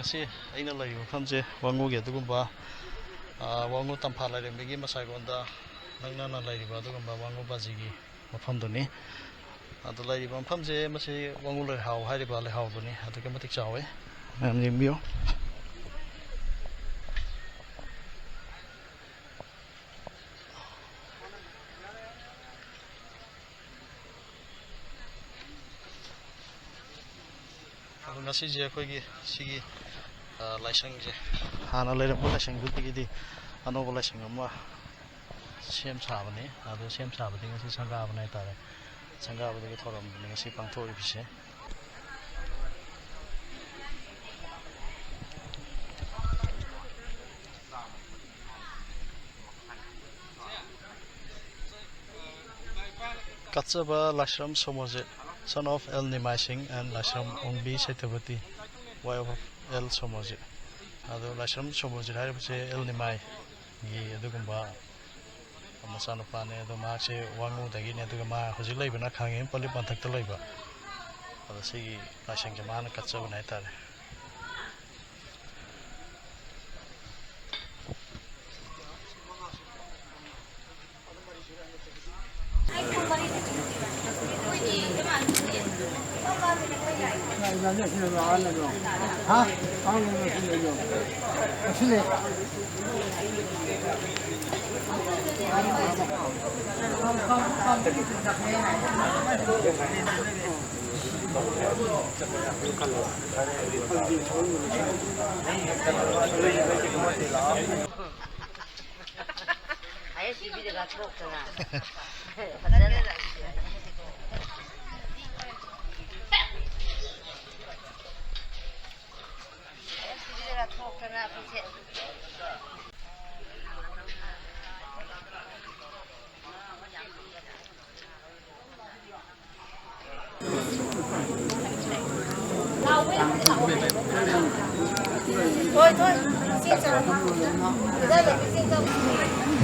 ngasi aina lai mafamje wangu ge dugumba wangu tampa lai remegi masai gonda nangna na lai riba dugumba wangu baji gi mafam doni adu lai riba mafamje masi wangu lai haw hai riba lai haw doni adu ke matik chawe am yembiyo ngasi je khoi gi sigi laisang je hana leira bo laisang gu gi anobo laisang ma sem sabani adu sem sabani ngasi sanga banai tare sanga bu gi thoram ngasi pangthori bise Katsaba Lashram Somoje, son of El Nimai Singh and Lashram Ongbi Saitavati, wife of El Somoje. Ado Lashram Somoje haribse El Nimai gi adugumba amasana pane ado ma se wangu dagi ne adugama hojik laibana khangem pali panthakta laiba ado sigi lasang jamana katsaba nai tare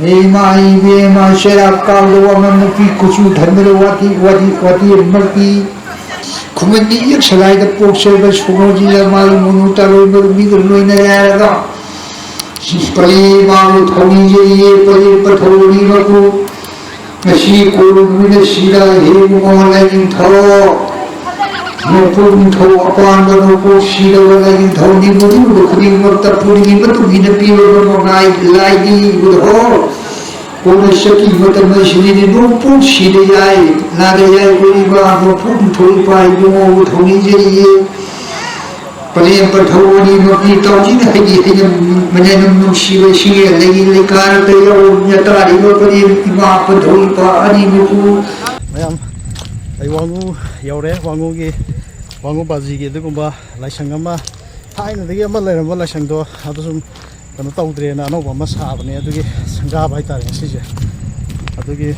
Hey ma shera kallo mamuki kuchu dhandre wati marti kumani yak salai da pokse ba sumoji la mal munu taro ber migur noina yaraga pali ma thoni je ye pali pathori ma ko nasi ko mine sira he mo la in tho no pun tho apan ba no ko sira la in tho ni mo du khri mo ta puri ni matu ni pi lo mo ngai lai di ho Kau seki mata masih ni numpun sini ay, nada ay beriba numpun thulpai dungo thoni je paling perthawani nuki tauji na higi higi menyenum nusi besi lagi lekar tayo nyata riba paling ima perthulpa ani nuku. Mayam, ay wangu yaure wangu baji gitu kumba laisang ama, thai na degi ama lera ama laisang do, atau sum kanu tahu dre na ano bama sahab ni adugi sangga bai tar si je adugi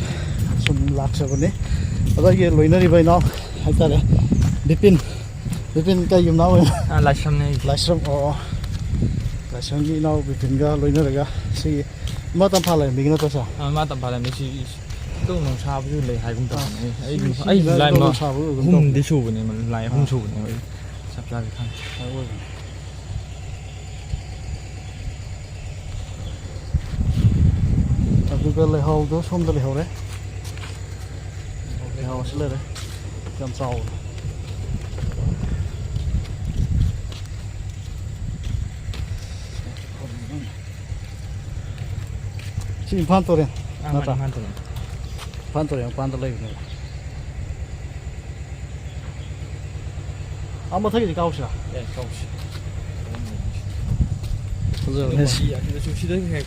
sum laksa bani adugi loinari bai na hai tar bipin kai yum na Lashram ne lashram o lashram gi na bipin ga loinara ga si ma tam phala mi na to sa ma tam phala mi si to no sa bu le hai kum ta ai lai ma hum di su ne man lai hum su ne sap la khan Google lấy hầu đó xong rồi lấy hầu đấy, lấy hầu sẽ lên đấy, làm sao? Chị phan tôi đây, phan tôi lấy nữa. Mà thấy gì cao chưa? Cao. Giờ này gì à? Cái chú sĩ đấy cái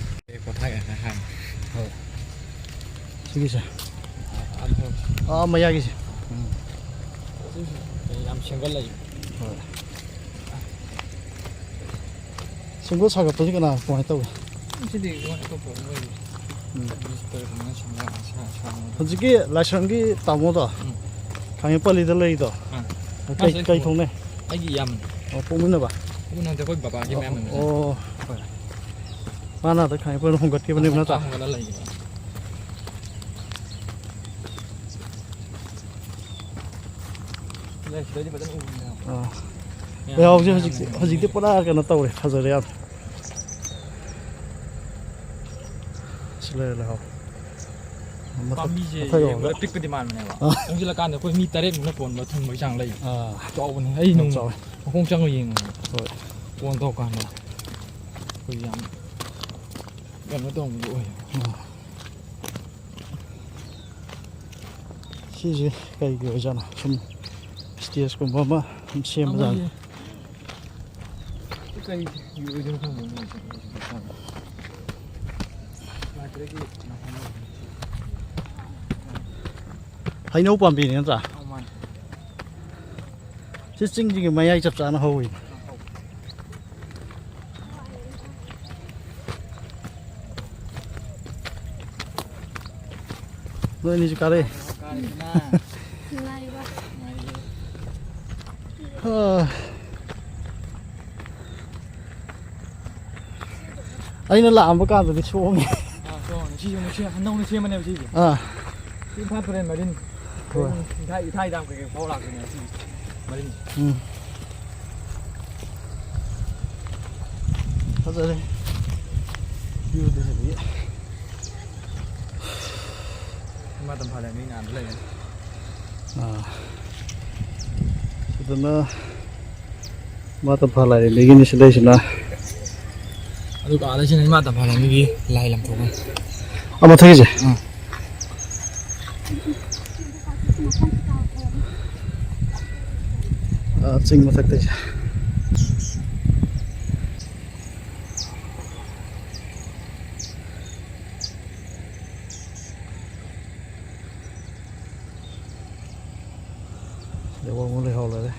có thay à hàng. Sige siya. Mayagi siya. Am single lagi. Single saga pa siya na kung ito. Hindi ko ito po. Hujiki lashangi tamo da. Kaya pa lidal lagi da. Kay thong ne. Ay yam. Pumun na ba? Pumun na ko baba ki ma'am. Mana da kaya pa hongat ki bani na ta. Hongat lagi. ꯂꯩꯍꯥꯎꯁꯦ ꯍꯧꯖꯤꯛꯇꯤ ꯄꯨꯔꯥ ꯀꯩꯅꯣ ꯇꯧꯔꯦ ꯐꯖꯔꯦ ꯌꯥꯝ ꯁꯤ ꯂꯩꯔꯦ ꯂꯩꯍꯥꯎ ꯄꯥꯝꯕꯤꯁꯦ ꯌꯦꯡꯕꯗ ꯄꯤꯛꯄꯗꯤ ꯃꯥꯟꯕꯅꯦꯕ ꯆꯪꯁꯤꯜꯂꯀꯥꯟꯗ ꯑꯩꯈꯣꯏ ꯃꯤ 9ꯃꯨꯛꯅ ꯀꯣꯟꯕ ꯊꯨꯡꯕꯒꯤ ꯆꯥꯡ ꯂꯩ ꯆꯥꯎꯕꯅꯦ ꯑꯩ ꯅꯨꯡ ꯃꯈꯣꯡ ꯆꯪꯉ ꯌꯦꯡꯉꯨ ꯍꯣꯏ ꯀꯣꯟ ꯇꯧꯀꯥꯟꯗ ꯑꯩꯈꯣꯏ ꯌꯥꯝ ꯀꯩꯅꯣ ꯇꯧꯕꯗꯣ ꯑꯣꯏ ꯁꯤꯁꯦ ꯀꯩꯒꯤ ꯑꯣꯏꯖꯥꯠꯅꯣ ꯁꯨꯝ ꯁ꯭ꯇꯦꯖꯀꯨꯝꯕ ꯑꯃ ꯁꯨꯝ ꯁꯦꯝꯕꯖꯥꯠꯅꯤ ꯀꯩꯒꯤ ꯑꯣꯏꯗꯣꯏꯅꯣ ꯈꯪꯗꯦ ꯍꯩꯅꯧ ꯄꯥꯝꯕꯤꯅꯤ ꯅꯠꯇ꯭ꯔꯥ ꯁꯤ ꯆꯤꯡꯁꯤꯒꯤ ꯃꯌꯥꯏ ꯆꯞ ꯆꯥꯅ ꯍꯧꯋꯤ ꯅꯣꯏ ꯑꯅꯤꯁꯨ ꯀꯥꯔꯛꯑꯦ ꯑꯩꯅ ꯂꯥꯛꯑꯝꯕ ꯀꯥꯟꯗꯗꯤ ꯁꯣꯡꯉꯦ ꯁꯤꯁꯨ ꯅꯧꯅ ꯁꯦꯝꯕꯅꯦꯕ ꯁꯤꯁꯦ ꯏꯝꯐꯥꯜ ꯇꯨꯔꯦꯟ ꯃꯔꯤꯟ ꯏꯊꯥꯏ ꯗꯥꯝ ꯀꯩꯀꯩ ꯐꯥꯎ ꯂꯥꯛꯇꯣꯏꯅꯦ ꯁꯤ ꯃꯔꯤꯟꯁꯦ ꯐꯖꯔꯦ ꯚ꯭ꯌꯨꯗꯤ ꯁꯤꯗꯤ ꯃꯇꯝ ꯐꯔꯦ ꯃꯤ ꯉꯥꯟꯗ ꯂꯩꯔꯦ ꯁꯤꯗꯅ ꯃꯥꯇꯝ ꯐꯥ ꯂꯥꯏꯔꯦꯝꯕꯤꯒꯤꯅꯤ ꯁꯤꯗꯩꯁꯤꯅ ꯑꯗꯨꯒ ꯑꯥꯗꯁꯤꯅ ꯏꯃꯥ ꯇꯝꯐꯥꯂꯝꯕꯤꯒꯤ ꯂꯥꯏ ꯂꯝꯊꯣꯛꯐꯝ ꯃꯊꯛꯒꯤꯁꯦ ꯆꯤꯡ ꯃꯊꯛꯇꯩꯁꯦ ꯋꯥꯡꯉꯨ ꯂꯩꯍꯥꯎ ꯂꯩꯔꯦ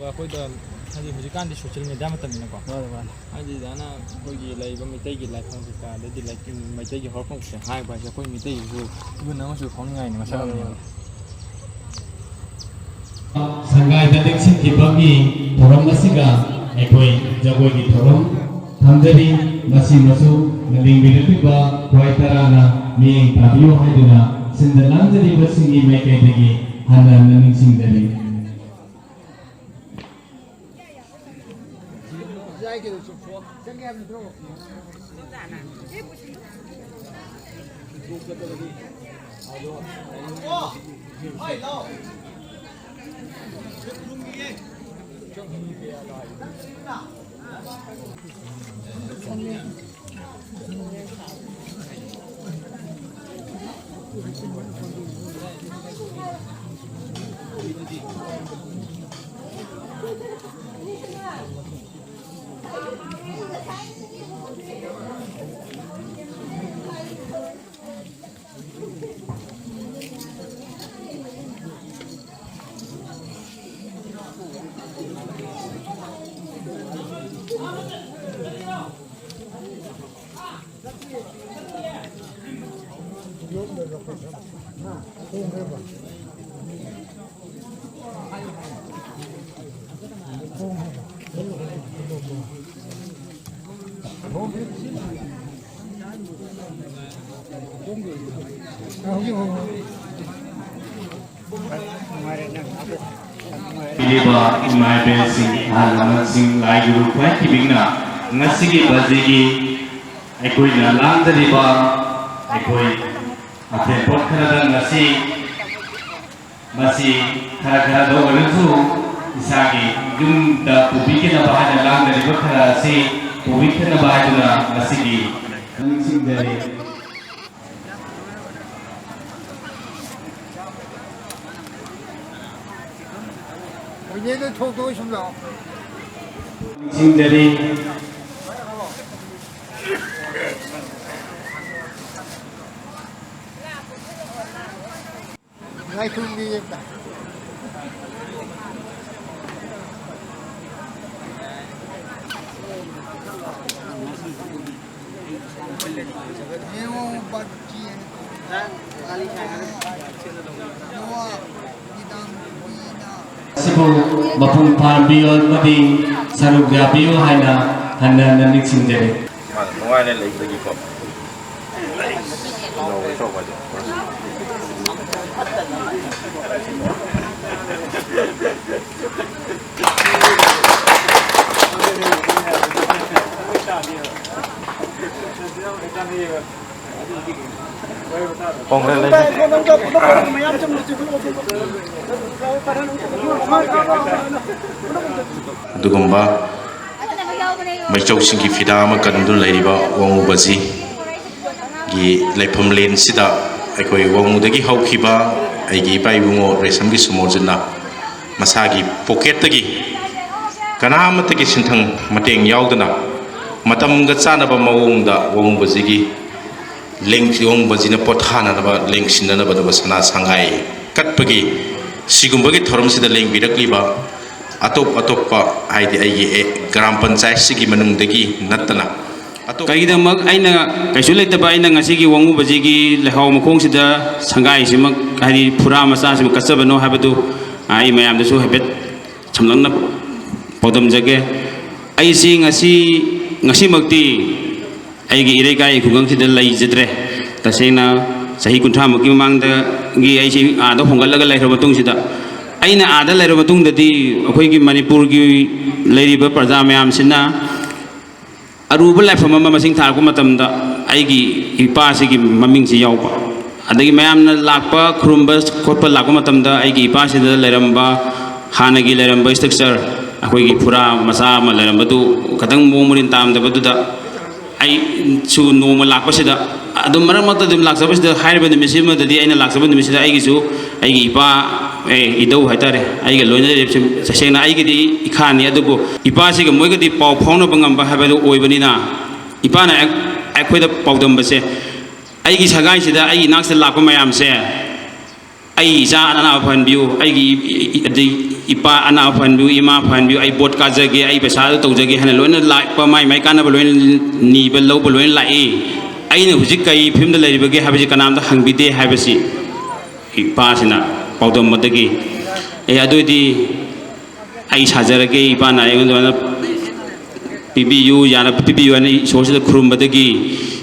ꯑꯩꯈꯣꯏꯗ ꯍꯥꯏꯗꯤ ꯍꯧꯖꯤꯛꯀꯥꯟꯗꯤ ꯁꯣꯁꯤꯌꯦꯜ ꯃꯦꯗꯤꯌꯥ ꯃꯇꯝꯅꯤꯅꯀꯣ ꯍꯥꯏꯗꯤ ꯑꯗꯨꯃꯥꯏꯅ ꯑꯩꯈꯣꯏꯒꯤ ꯂꯩꯔꯤꯕ ꯃꯩꯇꯩꯒꯤ ꯂꯥꯏꯐꯝ ꯀꯩꯀꯥ ꯑꯗꯩꯗꯤ ꯃꯩꯇꯩꯒꯤ ꯍꯧꯔꯛꯐꯝ ꯀꯩꯀꯥ ꯍꯥꯏꯕ ꯍꯥꯏꯁꯦ ꯑꯩꯈꯣꯏ ꯃꯩꯇꯩꯒꯤꯁꯨ ꯏꯒꯨꯟ ꯑꯃꯁꯨ ꯐꯥꯎꯅꯤꯡꯉꯥꯏꯅꯤ ꯃꯁꯛ ꯑꯃꯅꯦꯕ ꯁꯪꯒꯥꯏꯗ ꯂꯦꯡꯁꯤꯟꯈꯤꯕꯒꯤ ꯊꯧꯔꯝ ꯑꯁꯤꯒ ꯑꯩꯈꯣꯏ ꯖꯒꯣꯏꯒꯤ ꯊꯧꯔꯝ ꯊꯝꯖꯔꯤ ꯃꯁꯤꯃꯁꯨ ꯂꯤꯡꯕꯤꯔꯛꯂꯤꯕ ꯈ꯭ꯋꯥꯏ ꯇꯔꯥꯅ ꯃꯤꯠꯌꯦꯡ ꯇꯥꯕꯤꯌꯨ ꯍꯥꯏꯗꯨꯅ ꯁꯤꯟꯗ ꯂꯥꯡꯖꯔꯤꯕꯁꯤꯡꯒꯤ ꯃꯥꯏꯀꯩꯗꯒꯤ ꯍꯟꯅ ꯍꯟꯅ ꯅꯤꯡꯁꯤꯡꯖꯔꯤ ꯏꯃꯥ ꯏꯕꯦꯜꯁꯤꯡ ꯑꯍꯜ ꯂꯃꯟꯁꯤꯡ ꯂꯥꯏ ꯒꯨꯔꯨ ꯈ꯭ꯋꯥꯏ ꯀꯤꯕꯤꯡꯅ ꯉꯁꯤꯒꯤ ꯕꯖꯤꯒꯤ ꯑꯩꯈꯣꯏꯅ ꯂꯥꯡꯖꯔꯤꯕ ꯑꯩꯈꯣꯏ ꯑꯊꯦꯟꯄꯣꯠ ꯈꯔꯗ ꯉꯁꯤ ꯃꯁꯤ ꯈꯔ ꯈꯔꯗ ꯑꯣꯏꯔꯁꯨ ꯏꯁꯥꯒꯤ ꯌꯨꯝꯗ ꯄꯨꯕꯤꯈꯤꯅꯕ ꯍꯥꯏꯅ ꯂꯥꯡꯖꯔꯤꯕ ꯈꯔ ꯑꯁꯤ ꯄꯨꯕꯤꯈꯤꯅꯕ ꯍꯥꯏꯗꯨꯅ ꯉꯁꯤꯒꯤ ꯅꯤꯡꯁꯤꯡꯖꯔꯤ ꯅꯤꯡꯁꯤꯡꯖꯔꯤ ꯑꯣꯏꯔꯒꯁꯨ ꯃꯄꯨꯡ ꯐꯥꯍꯟꯕꯤꯌꯨ ꯑꯃꯗꯤ ꯁꯔꯨꯛ ꯌꯥꯕꯤꯌꯨ ꯍꯥꯏꯅ ꯍꯟꯅ ꯍꯟꯅ ꯅꯤꯡꯁꯤꯡꯖꯔꯤ ꯅꯨꯡꯉꯥꯏꯅ ꯂꯩꯕꯒꯤꯀꯣ ꯑꯗꯨꯒꯨꯝꯕ ꯃꯩꯆꯧꯁꯤꯡꯒꯤ ꯐꯤꯗꯥ ꯑꯃ ꯀꯟꯗꯨꯅ ꯂꯩꯔꯤꯕ ꯋꯥꯡꯉꯨꯕꯖꯤꯒꯤ ꯂꯩꯐꯝ ꯂꯦꯟꯁꯤꯗ ꯑꯩꯈꯣꯏ ꯋꯥꯡꯉꯨꯗꯒꯤ ꯍꯧꯈꯤꯕ ꯑꯩꯒꯤ ꯏꯄꯥ ꯏꯕꯨꯡꯉꯣ ꯔꯦꯁꯝꯒꯤ ꯁꯨꯃꯣꯖꯤꯅ ꯃꯁꯥꯒꯤ ꯄꯣꯀꯦꯠꯇꯒꯤ ꯀꯅꯥꯃꯠꯇꯒꯤ ꯁꯤꯟꯊꯪ ꯃꯇꯦꯡ ꯌꯥꯎꯗꯅ ꯃꯇꯝꯒ ꯆꯥꯅꯕ ꯃꯑꯣꯡꯗ ꯋꯥꯡꯉꯨꯕꯖꯤꯒꯤ ꯋꯥꯡꯉꯨꯕꯖꯤꯅ ꯄꯣꯊꯥꯅꯅꯕ ꯂꯦꯡꯁꯤꯟꯅꯅꯕꯗꯕ ꯁꯅꯥ ꯁꯪꯒꯥꯏ ꯀꯠꯄꯒꯤ ꯁꯤꯒꯨꯝꯕꯒꯤ ꯊꯧꯔꯝꯁꯤꯗ ꯂꯦꯡꯕꯤꯔꯛꯂꯤꯕ ꯑꯇꯣꯞꯄ ꯍꯥꯏꯗꯤ ꯑꯩꯒꯤ ꯒ꯭ꯔꯥꯝ ꯄꯟꯆꯥꯌꯠꯁꯤꯒꯤ ꯃꯅꯨꯡꯗꯒꯤ ꯅꯠꯇꯅ ꯀꯩꯒꯤꯗꯃꯛ ꯑꯩꯅ ꯀꯩꯁꯨ ꯂꯩꯇꯕ ꯑꯩꯅ ꯉꯁꯤꯒꯤ ꯋꯥꯡꯉꯨꯕꯖꯤꯒꯤ ꯂꯩꯍꯥꯎ ꯃꯈꯣꯡꯁꯤꯗ ꯁꯪꯒꯥꯏꯁꯤꯃꯛ ꯍꯥꯏꯗꯤ ꯐꯨꯔꯥ ꯃꯆꯥꯁꯤꯃꯛ ꯀꯠꯆꯕꯅꯣ ꯍꯥꯏꯕꯗꯨ ꯑꯩ ꯃꯌꯥꯝꯗꯁꯨ ꯍꯥꯏꯐꯦꯠ ꯁꯝꯂꯞꯅ ꯄꯥꯎꯗꯝꯖꯒꯦ ꯑꯩꯁꯤ ꯉꯁꯤꯃꯛꯇꯤ ꯑꯩꯒꯤ ꯏꯔꯩꯀꯥꯏ ꯈꯨꯡꯒꯪꯁꯤꯗ ꯂꯩꯖꯗ꯭ꯔꯦ ꯇꯁꯦꯡꯅ ꯆꯍꯤ 30 ꯃꯃꯥꯡꯗꯒꯤ ꯑꯩꯁꯤ ꯑꯥꯗ ꯍꯣꯡꯒꯠꯂꯒ ꯂꯩꯈ꯭ꯔꯕ ꯃꯇꯨꯡꯁꯤꯗ ꯑꯩꯅ ꯑꯥꯗ ꯂꯩꯔꯕ ꯃꯇꯨꯡꯗꯗꯤ ꯑꯩꯈꯣꯏꯒꯤ ꯃꯅꯤꯄꯨꯔꯒꯤ ꯂꯩꯔꯤꯕ ꯄ꯭ꯔꯖꯥ ꯃꯌꯥꯝꯁꯤꯅ ꯑꯔꯨꯕ ꯂꯥꯏꯐꯝ ꯑꯃ ꯃꯁꯤꯡ ꯊꯥꯔꯛꯄ ꯃꯇꯝꯗ ꯑꯩꯒꯤ ꯏꯄꯥꯁꯤꯒꯤ ꯃꯃꯤꯡꯁꯤ ꯌꯥꯎꯕ ꯑꯗꯒꯤ ꯃꯌꯥꯝꯅ ꯂꯥꯛꯄ ꯈꯨꯔꯨꯝꯕ ꯈꯣꯠꯄ ꯂꯥꯛꯄ ꯃꯇꯝꯗ ꯑꯩꯒꯤ ꯏꯄꯥꯁꯤꯗ ꯂꯩꯔꯝꯕ ꯍꯥꯟꯅꯒꯤ ꯂꯩꯔꯝꯕ ꯁ꯭ꯇ꯭ꯔꯛꯆꯔ ꯑꯩꯈꯣꯏꯒꯤ ꯐꯨꯔꯥ ꯃꯆꯥ ꯑꯃ ꯂꯩꯔꯝꯕꯗꯨ ꯈꯤꯇꯪ ꯃꯑꯣꯡ ꯃꯔꯤꯟ ꯇꯥꯔꯝꯗꯕꯗꯨꯗ ꯑꯩꯁꯨ ꯅꯣꯡꯃ ꯂꯥꯛꯄꯁꯤꯗ ꯑꯗꯨꯝ ꯃꯔꯛ ꯃꯔꯛꯇ ꯑꯗꯨꯝ ꯂꯥꯛꯆꯕꯁꯤꯗ ꯍꯥꯏꯔꯤꯕ ꯅꯨꯃꯤꯠꯁꯤꯃꯗꯗꯤ ꯑꯩꯅ ꯂꯥꯛꯆꯕ ꯅꯨꯃꯤꯠꯁꯤꯗ ꯑꯩꯒꯤꯁꯨ ꯑꯩꯒꯤ ꯏꯄꯥ ꯏꯙꯧ ꯍꯥꯏꯇꯥꯔꯦ ꯑꯩꯒ ꯂꯣꯏꯅꯔꯤꯕꯁꯤ ꯇꯁꯦꯡꯅ ꯑꯩꯒꯤꯗꯤ ꯏꯈꯥꯅꯤ ꯑꯗꯨꯕꯨ ꯏꯄꯥꯁꯤꯒ ꯃꯣꯏꯒꯗꯤ ꯄꯥꯎ ꯐꯥꯎꯅꯕ ꯉꯝꯕ ꯍꯥꯏꯕꯗꯨ ꯑꯣꯏꯕꯅꯤꯅ ꯏꯄꯥꯅ ꯑꯩꯈꯣꯏꯗ ꯄꯥꯎꯗꯝꯕꯁꯦ ꯑꯩꯒꯤ ꯁꯒꯥꯏꯁꯤꯗ ꯑꯩꯒꯤ ꯏꯅꯥꯛꯁꯤꯗ ꯂꯥꯛꯄ ꯃꯌꯥꯝꯁꯦ ꯑꯩ ꯏꯆꯥ ꯑꯅꯥꯕ ꯐꯍꯟꯕꯤꯌꯨ ꯑꯩꯒꯤ ꯏꯄꯥ ꯑꯅꯥꯕ ꯐꯍꯟꯕꯤꯌꯨ ꯏꯃꯥ ꯐꯍꯟꯕꯤꯌꯨ ꯑꯩ ꯕꯣꯠ ꯀꯥꯖꯒꯦ ꯑꯩ ꯄꯩꯁꯥꯗꯨ ꯇꯧꯖꯒꯦ ꯍꯥꯏꯅ ꯂꯣꯏꯅ ꯂꯥꯛꯄ ꯃꯥꯏ ꯀꯥꯟꯅꯕ ꯂꯣꯏꯅ ꯅꯤꯕ ꯂꯧꯕ ꯂꯣꯏꯅ ꯂꯥꯛꯏ ꯑꯩꯅ ꯍꯧꯖꯤꯛ ꯀꯔꯤ ꯐꯤꯕꯝꯗ ꯂꯩꯔꯤꯕꯒꯦ ꯍꯥꯏꯕꯁꯤ ꯀꯅꯥꯝꯇ ꯍꯪꯕꯤꯗꯦ ꯍꯥꯏꯕꯁꯤ ꯏꯄꯥꯁꯤꯅ ꯄꯥꯎꯗꯝꯕꯗꯒꯤ ꯑꯗꯨꯗꯤ ꯑꯩ ꯁꯥꯖꯔꯒꯦ ꯏꯄꯥꯅ ꯑꯩꯉꯣꯟꯗ ꯄꯤꯕꯤꯌꯨ ꯍꯥꯏꯅ ꯏꯁꯣꯔꯁꯤꯗ ꯈꯨꯔꯨꯝꯕꯗꯒꯤ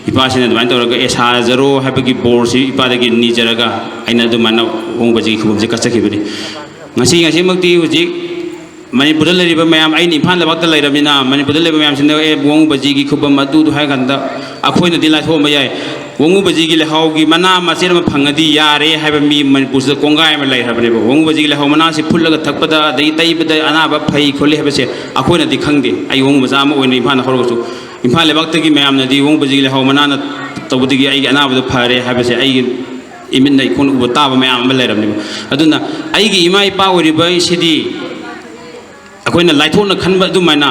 ꯏꯄꯥꯁꯤꯅ ꯑꯗꯨꯃꯥꯏꯅ ꯇꯧꯔꯒ ꯁꯥꯖꯔꯣ ꯍꯥꯏꯕꯒꯤ ꯕꯣꯔꯁꯤ ꯏꯄꯥꯗꯒꯤ ꯅꯤꯖꯔꯒ ꯑꯩꯅ ꯑꯗꯨꯃꯥꯏꯅ ꯋꯥꯡꯉꯨꯕꯖꯤꯒꯤ ꯈꯨꯕꯝꯁꯤ ꯀꯠꯆꯈꯤꯕꯅꯤ ꯉꯁꯤꯃꯛꯇꯤ ꯍꯧꯖꯤꯛ ꯃꯅꯤꯄꯨꯔꯗ ꯂꯩꯔꯤꯕ ꯃꯌꯥꯝ ꯑꯩꯅ ꯏꯝꯐꯥꯜ ꯂꯩꯕꯥꯛꯇ ꯂꯩꯔꯕꯅꯤꯅ ꯃꯅꯤꯄꯨꯔꯗ ꯂꯩꯕ ꯃꯌꯥꯝꯁꯤꯅ ꯋꯥꯡꯉꯨꯕꯖꯤꯒꯤ ꯈꯨꯕꯝ ꯑꯗꯨꯗꯨ ꯍꯥꯏ ꯀꯥꯟꯗ ꯑꯩꯈꯣꯏꯅꯗꯤ ꯂꯥꯏꯊꯣꯛꯑꯝꯕ ꯌꯥꯏ ꯋꯥꯡꯉꯨꯕꯖꯤꯒꯤ ꯂꯩꯍꯥꯎꯒꯤ ꯃꯅꯥ ꯃꯆꯦꯠ ꯑꯃ ꯐꯪꯉꯗꯤ ꯌꯥꯔꯦ ꯍꯥꯏꯕ ꯃꯤ ꯃꯅꯤꯄꯨꯔꯁꯤꯗ ꯀꯣꯡꯒꯥꯏ ꯑꯃ ꯂꯩꯈ꯭ꯔꯕꯅꯦꯕ ꯋꯥꯡꯉꯨꯕꯖꯤꯒꯤ ꯂꯩꯍꯥꯎ ꯃꯅꯥꯁꯤ ꯐꯨꯠꯂꯒ ꯊꯛꯄꯗ ꯑꯗꯒꯤ ꯇꯩꯕꯗ ꯑꯅꯥꯕ ꯐꯩ ꯈꯣꯠꯂꯤ ꯍꯥꯏꯕꯁꯦ ꯑꯩꯈꯣꯏꯅꯗꯤ ꯈꯪꯗꯦ ꯑꯩ ꯋꯥꯡꯉꯨ ꯃꯆꯥ ꯑꯃ ꯑꯣꯏꯅ ꯏꯝꯐꯥꯜꯗ ꯍꯧꯔꯒꯁꯨ ꯏꯝꯐꯥꯜ ꯂꯩꯕꯥꯛꯇꯒꯤ ꯃꯌꯥꯝꯅꯗꯤ ꯋꯥꯡꯉꯨꯕꯖꯤꯒꯤ ꯂꯩꯍꯥꯎ ꯃꯅꯥꯅ ꯇꯧꯕꯗꯒꯤ ꯑꯩꯒꯤ ꯑꯅꯥꯕꯗꯣ ꯐꯔꯦ ꯍꯥꯏꯕꯁꯦ ꯑꯩꯒꯤ ꯏꯃꯤꯠꯅ ꯏꯈꯣꯡꯅ ꯎꯕ ꯇꯥꯕ ꯃꯌꯥꯝ ꯑꯃ ꯂꯩꯔꯕꯅꯦꯕ ꯑꯗꯨꯅ ꯑꯩꯒꯤ ꯏꯃꯥ ꯏꯄꯥ ꯑꯣꯏꯔꯤꯕ ꯁꯤꯗꯤ ꯑꯩꯈꯣꯏꯅ ꯂꯥꯏꯊꯣꯛꯅ ꯈꯟꯕ ꯑꯗꯨꯃꯥꯏꯅ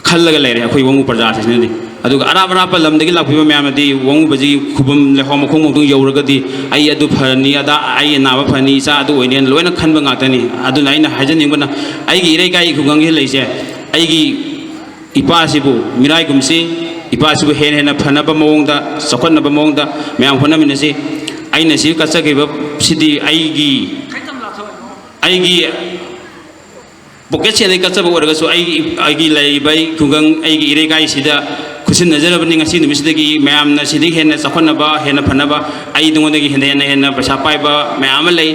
ꯈꯜꯂꯒ ꯂꯩꯔꯦ ꯑꯩꯈꯣꯏ ꯋꯥꯡꯉꯨ ꯄ꯭ꯔꯖꯥꯁꯤꯡꯁꯤꯅꯗꯤ ꯑꯗꯨꯒ ꯑꯔꯥꯞꯄ ꯂꯝꯗꯒꯤ ꯂꯥꯛꯄꯤꯕ ꯃꯌꯥꯝꯅꯗꯤ ꯋꯥꯡꯉꯨꯕꯖꯤꯒꯤ ꯈꯨꯕꯝ ꯂꯩꯍꯥꯎ ꯃꯈꯣꯡ ꯌꯧꯔꯒꯗꯤ ꯑꯩ ꯑꯗꯨ ꯐꯔꯅꯤ ꯑꯩ ꯑꯅꯥꯕ ꯐꯅꯤ ꯏꯆꯥ ꯑꯗꯨ ꯑꯣꯏꯅꯦꯅ ꯂꯣꯏꯅ ꯈꯟꯕ ꯉꯥꯛꯇꯅꯤ ꯑꯗꯨꯅ ꯑꯩꯅ ꯍꯥꯏꯖꯅꯤꯡꯕꯅ ꯑꯩꯒꯤ ꯏꯔꯩꯀꯥꯏ ꯈꯨꯡꯒꯪꯁꯤ ꯂꯩꯁꯦ ꯑꯩꯒꯤ ꯏꯄꯥꯁꯤꯕꯨ ꯃꯤꯔꯥꯏꯒꯨꯝꯁꯤ ꯏꯄꯥꯁꯤꯕꯨ ꯍꯦꯟꯅ ꯐꯅꯕ ꯃꯑꯣꯡꯗ ꯆꯥꯎꯈꯠꯅꯕ ꯃꯑꯣꯡꯗ ꯃꯌꯥꯝ ꯍꯣꯠꯅꯃꯤꯟꯅꯁꯤ ꯑꯩꯅ ꯁꯤ ꯀꯠꯆꯈꯤꯕ ꯁꯤꯗꯤ ꯑꯩꯒꯤ ꯄꯣꯀꯦꯠꯁꯤꯗꯩ ꯀꯠꯆꯕ ꯑꯣꯏꯔꯒꯁꯨ ꯑꯩꯒꯤ ꯂꯩꯔꯤꯕ ꯈꯨꯡꯒꯪ ꯑꯩꯒꯤ ꯏꯔꯩꯀꯥꯏꯁꯤꯗ ꯈꯨꯠꯁꯤꯟꯅꯖꯔꯕꯅꯤ ꯉꯁꯤ ꯅꯨꯃꯤꯠꯁꯤꯗꯒꯤ ꯃꯌꯥꯝꯅ ꯁꯤꯗꯒꯤ ꯍꯦꯟꯅ ꯆꯥꯎꯈꯠꯅꯕ ꯍꯦꯟꯅ ꯐꯅꯕ ꯑꯩ ꯅꯉꯣꯟꯗꯒꯤ ꯍꯦꯟꯅ ꯄꯩꯁꯥ ꯄꯥꯏꯕ ꯃꯌꯥꯝ ꯑꯃ ꯂꯩ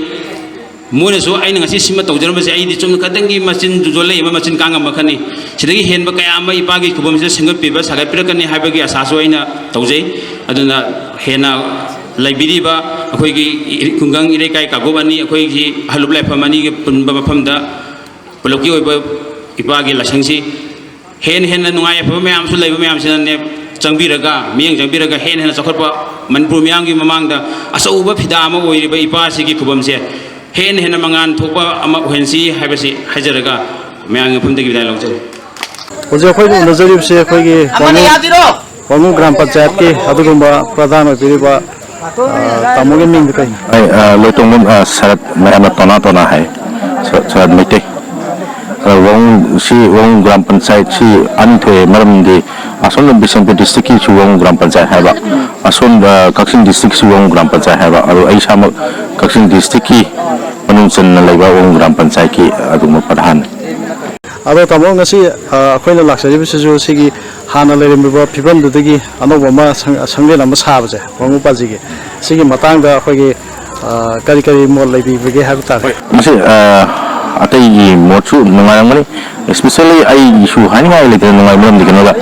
ꯃꯣꯏꯅꯁꯨ ꯑꯩꯅ ꯉꯁꯤ ꯁꯤꯃ ꯇꯧꯖꯔꯝꯕꯁꯦ ꯑꯩꯗꯤ ꯆꯨꯝꯅ ꯈꯛꯇꯪꯒꯤ ꯃꯆꯤꯟ ꯖꯨꯖꯣꯜ ꯂꯩꯕ ꯃꯆꯤꯟ ꯀꯥꯡꯉꯝꯕ ꯈꯛꯅꯤ ꯁꯤꯗꯒꯤ ꯍꯦꯟꯕ ꯀꯌꯥ ꯑꯃ ꯏꯄꯥꯒꯤ ꯈꯨꯕꯝꯁꯤꯗ ꯁꯦꯝꯒꯠꯄꯤꯕ ꯁꯥꯒꯠꯄꯤꯔꯛꯀꯅꯤ ꯍꯥꯏꯕꯒꯤ ꯑꯁꯥꯁꯨ ꯑꯩꯅ ꯇꯧꯖꯩ ꯑꯗꯨꯅ ꯍꯦꯟꯅ ꯂꯩꯕꯤꯔꯤꯕ ꯑꯩꯈꯣꯏꯒꯤ ꯈꯨꯡꯒꯪ ꯏꯔꯩꯀꯥꯏ ꯀꯥꯡꯂꯨꯞ ꯑꯅꯤ ꯑꯩꯈꯣꯏꯒꯤ ꯍꯜꯂꯨꯞ ꯂꯥꯏꯐꯝ ꯑꯅꯤꯒꯤ ꯄꯨꯟꯕ ꯃꯐꯝꯗ ꯄꯨꯂꯞꯀꯤ ꯑꯣꯏꯕ ꯏꯄꯥꯒꯤ ꯂꯥꯏꯁꯪꯁꯤ ꯍꯦꯟꯅ ꯅꯨꯡꯉꯥꯏ ꯌꯥꯏꯐꯕ ꯃꯌꯥꯝꯁꯨ ꯂꯩꯕ ꯃꯌꯥꯝꯁꯤꯅꯅꯦ ꯆꯪꯕꯤꯔꯒ ꯃꯤꯠꯌꯦꯡ ꯆꯪꯕꯤꯔꯒ ꯍꯦꯟꯅ ꯆꯥꯎꯈꯠꯄ ꯃꯅꯤꯄꯨꯔ ꯃꯤꯌꯥꯝꯒꯤ ꯃꯃꯥꯡꯗ ꯑꯆꯧꯕ ꯐꯤꯗꯥ ꯑꯃ ꯑꯣꯏꯔꯤꯕ ꯏꯄꯥꯁꯤꯒꯤ ꯈꯨꯕꯝꯁꯦ ꯍꯦꯟꯅ ꯃꯉꯥꯟ ꯊꯣꯛꯄ ꯑꯃ ꯑꯣꯏꯍꯟꯁꯤ ꯍꯥꯏꯕꯁꯤ ꯍꯥꯏꯖꯔꯒ ꯃꯌꯥꯝꯒꯤ ꯃꯐꯝꯗꯒꯤ ꯕꯤꯗꯥꯏ ꯂꯧꯖꯔꯤ ꯍꯧꯖꯤꯛ ꯑꯩꯈꯣꯏꯅ ꯎꯅꯖꯔꯤꯕꯁꯤ ꯑꯩꯈꯣꯏꯒꯤ ꯋꯥꯡꯉꯨ ꯒ꯭ꯔꯥꯝ ꯄꯟꯆꯥꯌꯠꯀꯤ ꯑꯗꯨꯒꯨꯝꯕ ꯄ꯭ꯔꯙꯥꯟ ꯑꯣꯏꯕꯤꯔꯤꯕ ꯇꯥꯃꯣꯒꯤ ꯃꯤꯡꯗꯤ ꯀꯩ ꯂꯣꯏꯇꯣꯡꯕꯝ ꯁꯔꯠ ꯃꯌꯥꯝꯅ ꯇꯣꯅꯥ ꯍꯥꯏ ꯁꯔꯠ ꯃꯩꯇꯩ ꯋꯥꯡꯉꯨ ꯒ꯭ꯔꯥꯝ ꯄꯟꯆꯥꯌꯠꯁꯤ ꯑꯅꯤ ꯊꯣꯛꯑꯦ ꯃꯔꯝꯗꯤ ꯑꯁꯣꯝꯗ ꯕꯤꯁꯦꯝꯄꯨꯔ ꯗꯤꯁꯇ꯭ꯔꯤꯛꯀꯤꯁꯨ ꯋꯥꯡꯉꯨ ꯒ꯭ꯔꯥꯝ ꯄꯟꯆꯥꯌꯠ ꯍꯥꯏꯕ ꯑꯁꯣꯝꯗ ꯀꯛꯆꯤꯡ ꯗꯤꯁꯇ꯭ꯔꯤꯛꯀꯤꯁꯨ ꯋꯥꯡꯉꯨ ꯒ꯭ꯔꯥꯝ ꯄꯟꯆꯥꯌꯠ ꯍꯥꯏꯕ ꯑꯗꯣ ꯑꯩ ꯏꯁꯥꯃꯛ ꯀꯛꯆꯤꯡ ꯗꯤꯁꯇ꯭ꯔꯤꯛꯀꯤ ꯃꯅꯨꯡ ꯆꯟꯅ ꯂꯩꯕ ꯋꯥꯡꯉꯨ ꯒ꯭ꯔꯥꯝ ꯄꯟꯆꯥꯌꯠꯀꯤ ꯑꯗꯨꯒꯨꯝꯕ ꯄ꯭ꯔꯙꯥꯟ ꯑꯗꯣ ꯇꯥꯃꯣ ꯉꯁꯤ ꯑꯩꯈꯣꯏꯅ ꯂꯥꯛꯆꯔꯤꯕꯁꯤꯁꯨ ꯁꯤꯒꯤ ꯍꯥꯟꯅ ꯂꯩꯔꯝꯃꯤꯕ ꯐꯤꯕꯝꯗꯨꯗꯒꯤ ꯑꯅꯧꯕ ꯑꯃ ꯁꯪꯂꯦꯟ ꯑꯃ ꯁꯥꯕꯁꯦ ꯋꯥꯡꯉꯨ ꯄꯥꯖꯤꯒꯤ ꯁꯤꯒꯤ ꯃꯇꯥꯡꯗ ꯑꯩꯈꯣꯏꯒꯤ ꯀꯔꯤ ꯀꯔꯤ ꯃꯣꯠ ꯂꯩꯕꯤꯕꯒꯦ ꯍꯥꯏꯕ ꯇꯥꯔꯦ ꯃꯁꯤ ꯑꯇꯩꯒꯤ ꯃꯣꯠꯁꯨ ꯅꯨꯡꯉꯥꯏꯔꯝꯒꯅꯤ ꯏꯁꯄꯦꯁꯦꯜꯂꯤ ꯑꯩꯒꯤꯁꯨ ꯍꯥꯏꯅꯤꯡꯉꯥꯏ ꯂꯩꯇꯅ ꯅꯨꯡꯉꯥꯏ ꯃꯔꯝꯗꯤ ꯀꯩꯅꯣꯗ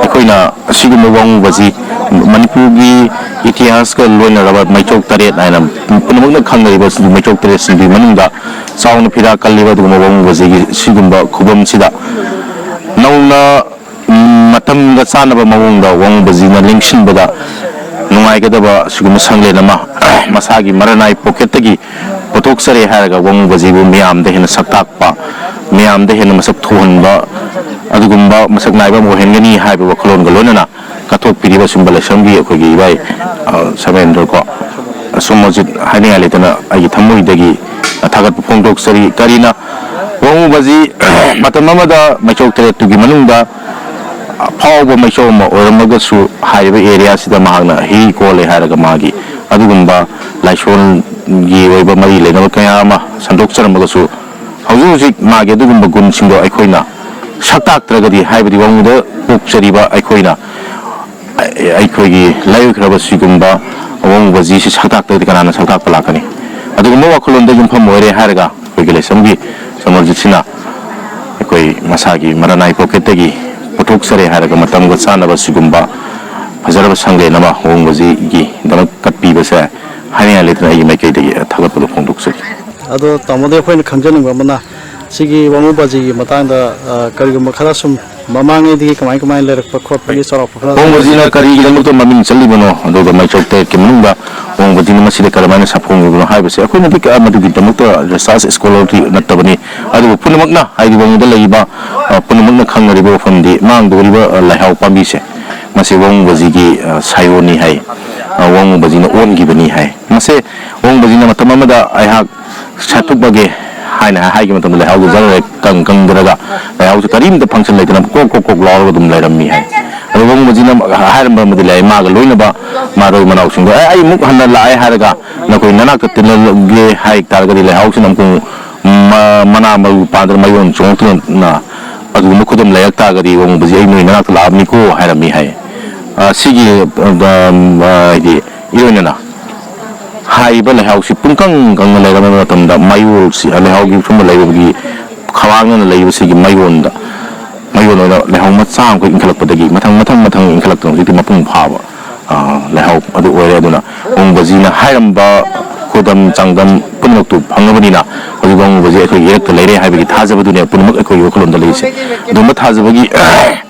ꯑꯩꯈꯣꯏꯅ ꯑꯁꯤꯒꯨꯝꯕ ꯋꯥꯡꯉꯨꯕꯁꯤ ꯃꯅꯤꯄꯨꯔꯒꯤ ꯏꯇꯤꯍꯥꯁꯀ ꯂꯣꯏꯅꯔꯕ ꯃꯩꯆꯣꯛ ꯇꯔꯦꯠ ꯍꯥꯏꯅ ꯄꯨꯝꯅꯃꯛꯅ ꯈꯪꯅꯔꯤꯕ ꯃꯩꯆꯣꯛ ꯇꯔꯦꯠꯁꯤꯡꯒꯤ ꯃꯅꯨꯡꯗ ꯆꯥꯎꯅ ꯐꯤꯗꯥ ꯀꯜꯂꯤꯕ ꯑꯗꯨꯒꯨꯝꯕ ꯋꯥꯡꯉꯨꯕꯁꯤꯒꯤ ꯁꯤꯒꯨꯝꯕ ꯈꯨꯕꯝꯁꯤꯗ ꯅꯧꯅ ꯃꯇꯝꯒ ꯆꯥꯟꯅꯕ ꯃꯑꯣꯡꯗ ꯋꯥꯡꯉꯨꯕꯁꯤꯅ ꯂꯦꯡꯁꯤꯟꯕꯗ ꯅꯨꯡꯉꯥꯏꯒꯗꯕ ꯑꯁꯤꯒꯨꯝꯕ ꯁꯪꯂꯦꯟ ꯑꯃ ꯃꯁꯥꯒꯤ ꯃꯔꯅꯥꯏ ꯄꯣꯀꯦꯠꯇꯒꯤ ꯄꯨꯊꯣꯛꯆꯔꯦ ꯍꯥꯏꯔꯒ ꯋꯥꯡꯉꯨꯕꯁꯤꯕꯨ ꯃꯤꯌꯥꯝꯗ ꯍꯦꯟꯅ ꯁꯛ ꯇꯥꯛꯄ ꯃꯤꯌꯥꯝꯗ ꯍꯦꯟꯅ ꯃꯁꯛ ꯊꯣꯛꯍꯟꯕ ꯑꯗꯨꯒꯨꯝꯕ ꯃꯁꯛ ꯅꯥꯏꯕ ꯑꯃ ꯑꯣꯏꯍꯟꯒꯅꯤ ꯍꯥꯏꯕ ꯋꯥꯈꯜꯂꯣꯟꯒ ꯂꯣꯏꯅꯅ ꯀꯠꯊꯣꯛꯄꯤꯔꯤꯕ ꯁꯨꯝꯕ ꯂꯥꯏꯁ꯭ꯔꯝꯒꯤ ꯑꯩꯈꯣꯏꯒꯤ ꯏꯕꯥꯏ ꯁꯃꯦꯟꯗ꯭ꯔ ꯀꯣ ꯁꯨꯝꯃꯖꯤꯠ ꯍꯥꯏꯅꯤꯡꯉꯥꯏ ꯂꯩꯇꯅ ꯑꯩꯒꯤ ꯊꯃꯣꯏꯗꯒꯤ ꯊꯥꯒꯠꯄ ꯐꯣꯡꯗꯣꯛꯆꯔꯤ ꯀꯔꯤꯅ ꯋꯥꯡꯉꯨꯕꯁꯤ ꯃꯇꯝ ꯑꯃꯗ ꯃꯩꯆꯣꯛ ꯇꯔꯦꯠꯇꯨꯒꯤ ꯃꯅꯨꯡꯗ ꯑꯐꯥꯎꯕ ꯃꯩꯆꯧ ꯑꯃ ꯑꯣꯏꯔꯝꯃꯒꯁꯨ ꯍꯥꯏꯔꯤꯕ ꯑꯦꯔꯤꯌꯥꯁꯤꯗ ꯃꯍꯥꯛꯅ ꯍꯤ ꯀꯣꯜꯂꯦ ꯍꯥꯏꯔꯒ ꯃꯥꯒꯤ ꯑꯗꯨꯒꯨꯝꯕ ꯂꯥꯏꯁꯣꯟꯒꯤ ꯑꯣꯏꯕ ꯃꯔꯤ ꯂꯩꯅꯕ ꯀꯌా ꯑꯃ ꯁꯟꯗꯣꯛꯆꯔꯝꯃꯒꯁꯨ ꯍꯧꯖꯤꯛ ꯍꯧꯖꯤꯛ ꯃꯥꯒꯤ ꯑꯗꯨꯒꯨꯝꯕ ꯒꯨꯟꯁꯤꯡꯗꯣ ꯑꯩꯈꯣꯏꯅ ꯁꯛꯇꯥꯛꯇ꯭ꯔꯒꯗꯤ ꯍꯥꯏꯕꯗꯤ ꯋꯥꯡꯉꯨꯗ ꯄꯣꯛꯆꯔꯤꯕ ꯑꯩꯈꯣꯏꯅ ꯑꯩꯈꯣꯏꯒꯤ ꯂꯥꯏꯑꯣꯏꯈ꯭ꯔꯕ ꯁꯤꯒꯨꯝꯕ ꯋꯥꯡꯉꯨꯕꯁꯤ ꯁꯛꯇꯥꯛꯇ꯭ꯔꯒꯗꯤ ꯀꯅꯥꯅ ꯁꯛꯇꯥꯛꯄ ꯂꯥꯛꯀꯅꯤ ꯑꯗꯨꯒꯨꯝꯕ ꯋꯥꯈꯜꯂꯣꯟꯗ ꯌꯨꯝꯐꯝ ꯑꯣꯏꯔꯦ ꯍꯥꯏꯔꯒ ꯑꯩꯈꯣꯏꯒꯤ ꯂꯥꯏꯁ꯭ꯔꯝꯒꯤ ꯁꯃꯔꯖꯤꯠꯁꯤꯅ ꯑꯩꯈꯣꯏ ꯃꯁꯥꯒꯤ ꯃꯔꯅꯥꯏ ꯄꯣꯀꯦꯠꯇꯒꯤ ꯄꯨꯊꯣꯛꯆꯔꯦ ꯍꯥꯏꯔꯒ ꯃꯇꯝꯒ ꯆꯥꯟꯅꯕ ꯁꯤꯒꯨꯝꯕ ꯐꯖꯔꯕ ꯁꯪꯂꯦꯟ ꯑꯃ ꯋꯥꯡꯉꯨꯕꯁꯤꯒꯤꯗꯃꯛ ꯀꯠꯄꯤꯕꯁꯦ ꯍꯥꯏꯅꯤꯡꯉꯥꯏ ꯂꯩꯇꯅ ꯑꯩꯒꯤ ꯃꯥꯏꯀꯩꯗꯒꯤ ꯊꯥꯒꯠꯄꯗꯣ ꯐꯣꯡꯗꯣꯛꯆꯔꯤ ꯑꯗꯣ ꯇꯥꯃꯣꯗꯤ ꯑꯩꯈꯣꯏꯅ ꯈꯪꯖꯅꯤꯡꯕ ꯑꯃꯅ ꯁꯤꯒꯤ ꯋꯥꯡꯉꯨ ꯄꯥꯖꯤꯒꯤ ꯃꯇꯥꯡꯗ ꯀꯔꯤꯒꯨꯝꯕ ꯈꯔ ꯁꯨꯝ ꯃꯃꯥꯡꯉꯩꯗꯒꯤ ꯀꯃꯥꯏ ꯂꯩꯔꯛꯄ ꯈꯣꯠꯄꯒꯤ ꯆꯥꯎꯔꯥꯛꯄ ꯈꯔ ꯋꯥꯡꯉꯨꯕꯁꯤꯅ ꯀꯔꯤꯒꯤꯗꯃꯛꯇ ꯃꯃꯤꯡ ꯆꯠꯂꯤꯕꯅꯣ ꯑꯗꯨꯒ ꯃꯩꯆꯣꯛ ꯇꯔꯦꯠꯀꯤ ꯃꯅꯨꯡꯗ ꯋꯥꯡꯉꯨꯕꯁꯤꯅ ꯃꯁꯤꯗ ꯀꯔꯝꯍꯥꯏꯅ ꯁꯥꯐꯣꯡꯂꯤꯕꯅꯣ ꯍꯥꯏꯕꯁꯦ ꯑꯩꯈꯣꯏꯅꯗꯤ ꯃꯗꯨꯒꯤꯗꯃꯛꯇ ꯔꯤꯁꯥꯔꯁ ꯁ꯭ꯀꯣꯂꯔꯗꯤ ꯅꯠꯇꯕꯅꯤ ꯑꯗꯨꯕꯨ ꯄꯨꯝꯅꯃꯛꯅ ꯍꯥꯏꯗꯤ ꯋꯥꯡꯉꯨꯗ ꯂꯩꯔꯤꯕ ꯄꯨꯝꯅꯃꯛꯅ ꯈꯪꯅꯔꯤꯕ ꯋꯥꯐꯝꯗꯤ ꯃꯥꯡꯗꯧꯔꯤꯕ ꯂꯩꯍꯥꯎ ꯄꯥꯝꯕꯤꯁꯦ ꯃꯁꯤ ꯋꯥꯡꯉꯨꯕꯁꯤꯒꯤ ꯁꯥꯏꯑꯣꯟꯅꯤ ꯍꯥꯏ ꯋꯥꯡꯉꯨꯕꯁꯤꯅ ꯑꯣꯟꯈꯤꯕꯅꯤ ꯍꯥꯏ ꯃꯁꯤ ꯋꯥꯡꯉꯨꯕꯁꯤꯅ ꯃꯇꯝ ꯑꯃꯗ ꯑꯩꯍꯥꯛ ꯁꯥꯠꯇꯣꯛꯄꯒꯦ ꯍꯥꯏꯅ ꯍꯥꯏꯈꯤꯕ ꯃꯇꯝꯗ ꯂꯩꯍꯥꯎꯗꯨ ꯖꯔ ꯀꯪꯗ꯭ꯔꯒ ꯂꯩꯍꯥꯎꯁꯨ ꯀꯔꯤꯝꯇ ꯐꯪꯁꯟ ꯂꯩꯇꯅ ꯀꯣꯛ ꯂꯥꯎꯔꯒ ꯑꯗꯨꯝ ꯂꯩꯔꯝꯃꯤ ꯍꯥꯏ ꯑꯗꯨ ꯋꯥꯡꯉꯨꯕꯁꯤꯅ ꯍꯥꯏꯔꯝꯕ ꯑꯃꯗꯤ ꯂꯩ ꯃꯥꯒ ꯂꯣꯏꯅꯕ ꯃꯔꯣꯏ ꯃꯅꯥꯎꯁꯤꯡꯗꯣ ꯑꯩ ꯑꯃꯨꯛ ꯍꯟꯅ ꯂꯥꯛꯑꯦ ꯍꯥꯏꯔꯒ ꯅꯈꯣꯏ ꯅꯅꯥꯛꯇ ꯇꯤꯜꯂꯒꯦ ꯍꯥꯏ ꯇꯥꯔꯒꯗꯤ ꯂꯩꯍꯥꯎꯁꯤꯅ ꯑꯃꯨꯛ ꯃꯅꯥ ꯃꯔꯨ ꯄꯥꯟꯗꯅ ꯃꯌꯣꯟ ꯆꯣꯡꯉꯛꯇꯨꯅ ꯑꯗꯨꯒꯨꯝꯕ ꯈꯨꯗꯝ ꯂꯩꯔꯛ ꯇꯥꯔꯒꯗꯤ ꯋꯥꯡꯉꯨꯕꯁꯤ ꯑꯩ ꯅꯣꯏ ꯅꯅꯥꯛꯇ ꯂꯥꯛꯑꯕꯅꯤꯀꯣ ꯍꯥꯏꯔꯝꯃꯤ ꯍꯥꯏ ꯁꯤꯒꯤ ꯍꯥꯏꯗꯤ ꯏꯔꯣꯏꯅꯅ ꯍꯥꯏꯔꯤꯕ ꯂꯩꯍꯥꯎꯁꯤ ꯄꯨꯡꯀꯪ ꯀꯪꯅ ꯂꯩꯔꯕ ꯃꯇꯝꯗ ꯃꯌꯣꯜꯁꯤ ꯂꯩꯍꯥꯎꯒꯤ ꯁꯨꯝꯕ ꯂꯩꯕꯒꯤ ꯈꯋꯥꯡꯅꯅ ꯂꯩꯕꯁꯤꯒꯤ ꯃꯌꯣꯟ ꯑꯣꯏꯅ ꯂꯩꯍꯥꯎ ꯃꯆꯥ ꯑꯃꯈꯛ ꯏꯟꯈꯠꯂꯛꯄꯗꯒꯤ ꯃꯊꯪ ꯏꯟꯈꯠꯂꯛꯇꯨꯅ ꯍꯧꯖꯤꯛꯇꯤ ꯃꯄꯨꯡ ꯐꯥꯕ ꯂꯩꯍꯥꯎ ꯑꯗꯨ ꯑꯣꯏꯔꯦ ꯑꯗꯨꯅ ꯋꯥꯡꯉꯨꯕꯁꯤꯅ ꯍꯥꯏꯔꯝꯕ ꯈꯨꯗꯝ ꯆꯥꯡꯗꯝ ꯄꯨꯝꯅꯃꯛꯇꯨ ꯐꯪꯉꯕꯅꯤ나 ꯍꯧꯖꯤꯛ ꯋꯥꯡꯉꯨꯕꯁꯤ ꯑꯩꯈꯣꯏꯒꯤ ꯏꯔꯛꯇ ꯂꯩꯔꯦ ꯍꯥꯏꯕꯒꯤ ꯊꯥꯖꯕꯗꯨꯅꯦ ꯄꯨꯝꯅꯃꯛ ꯑꯩꯈꯣꯏꯒꯤ ꯋꯥꯈꯜꯂꯣꯟꯗ ꯂꯩꯔꯤꯁꯦ ꯑꯗꯨꯝꯕ ꯊꯥꯖꯕꯒꯤ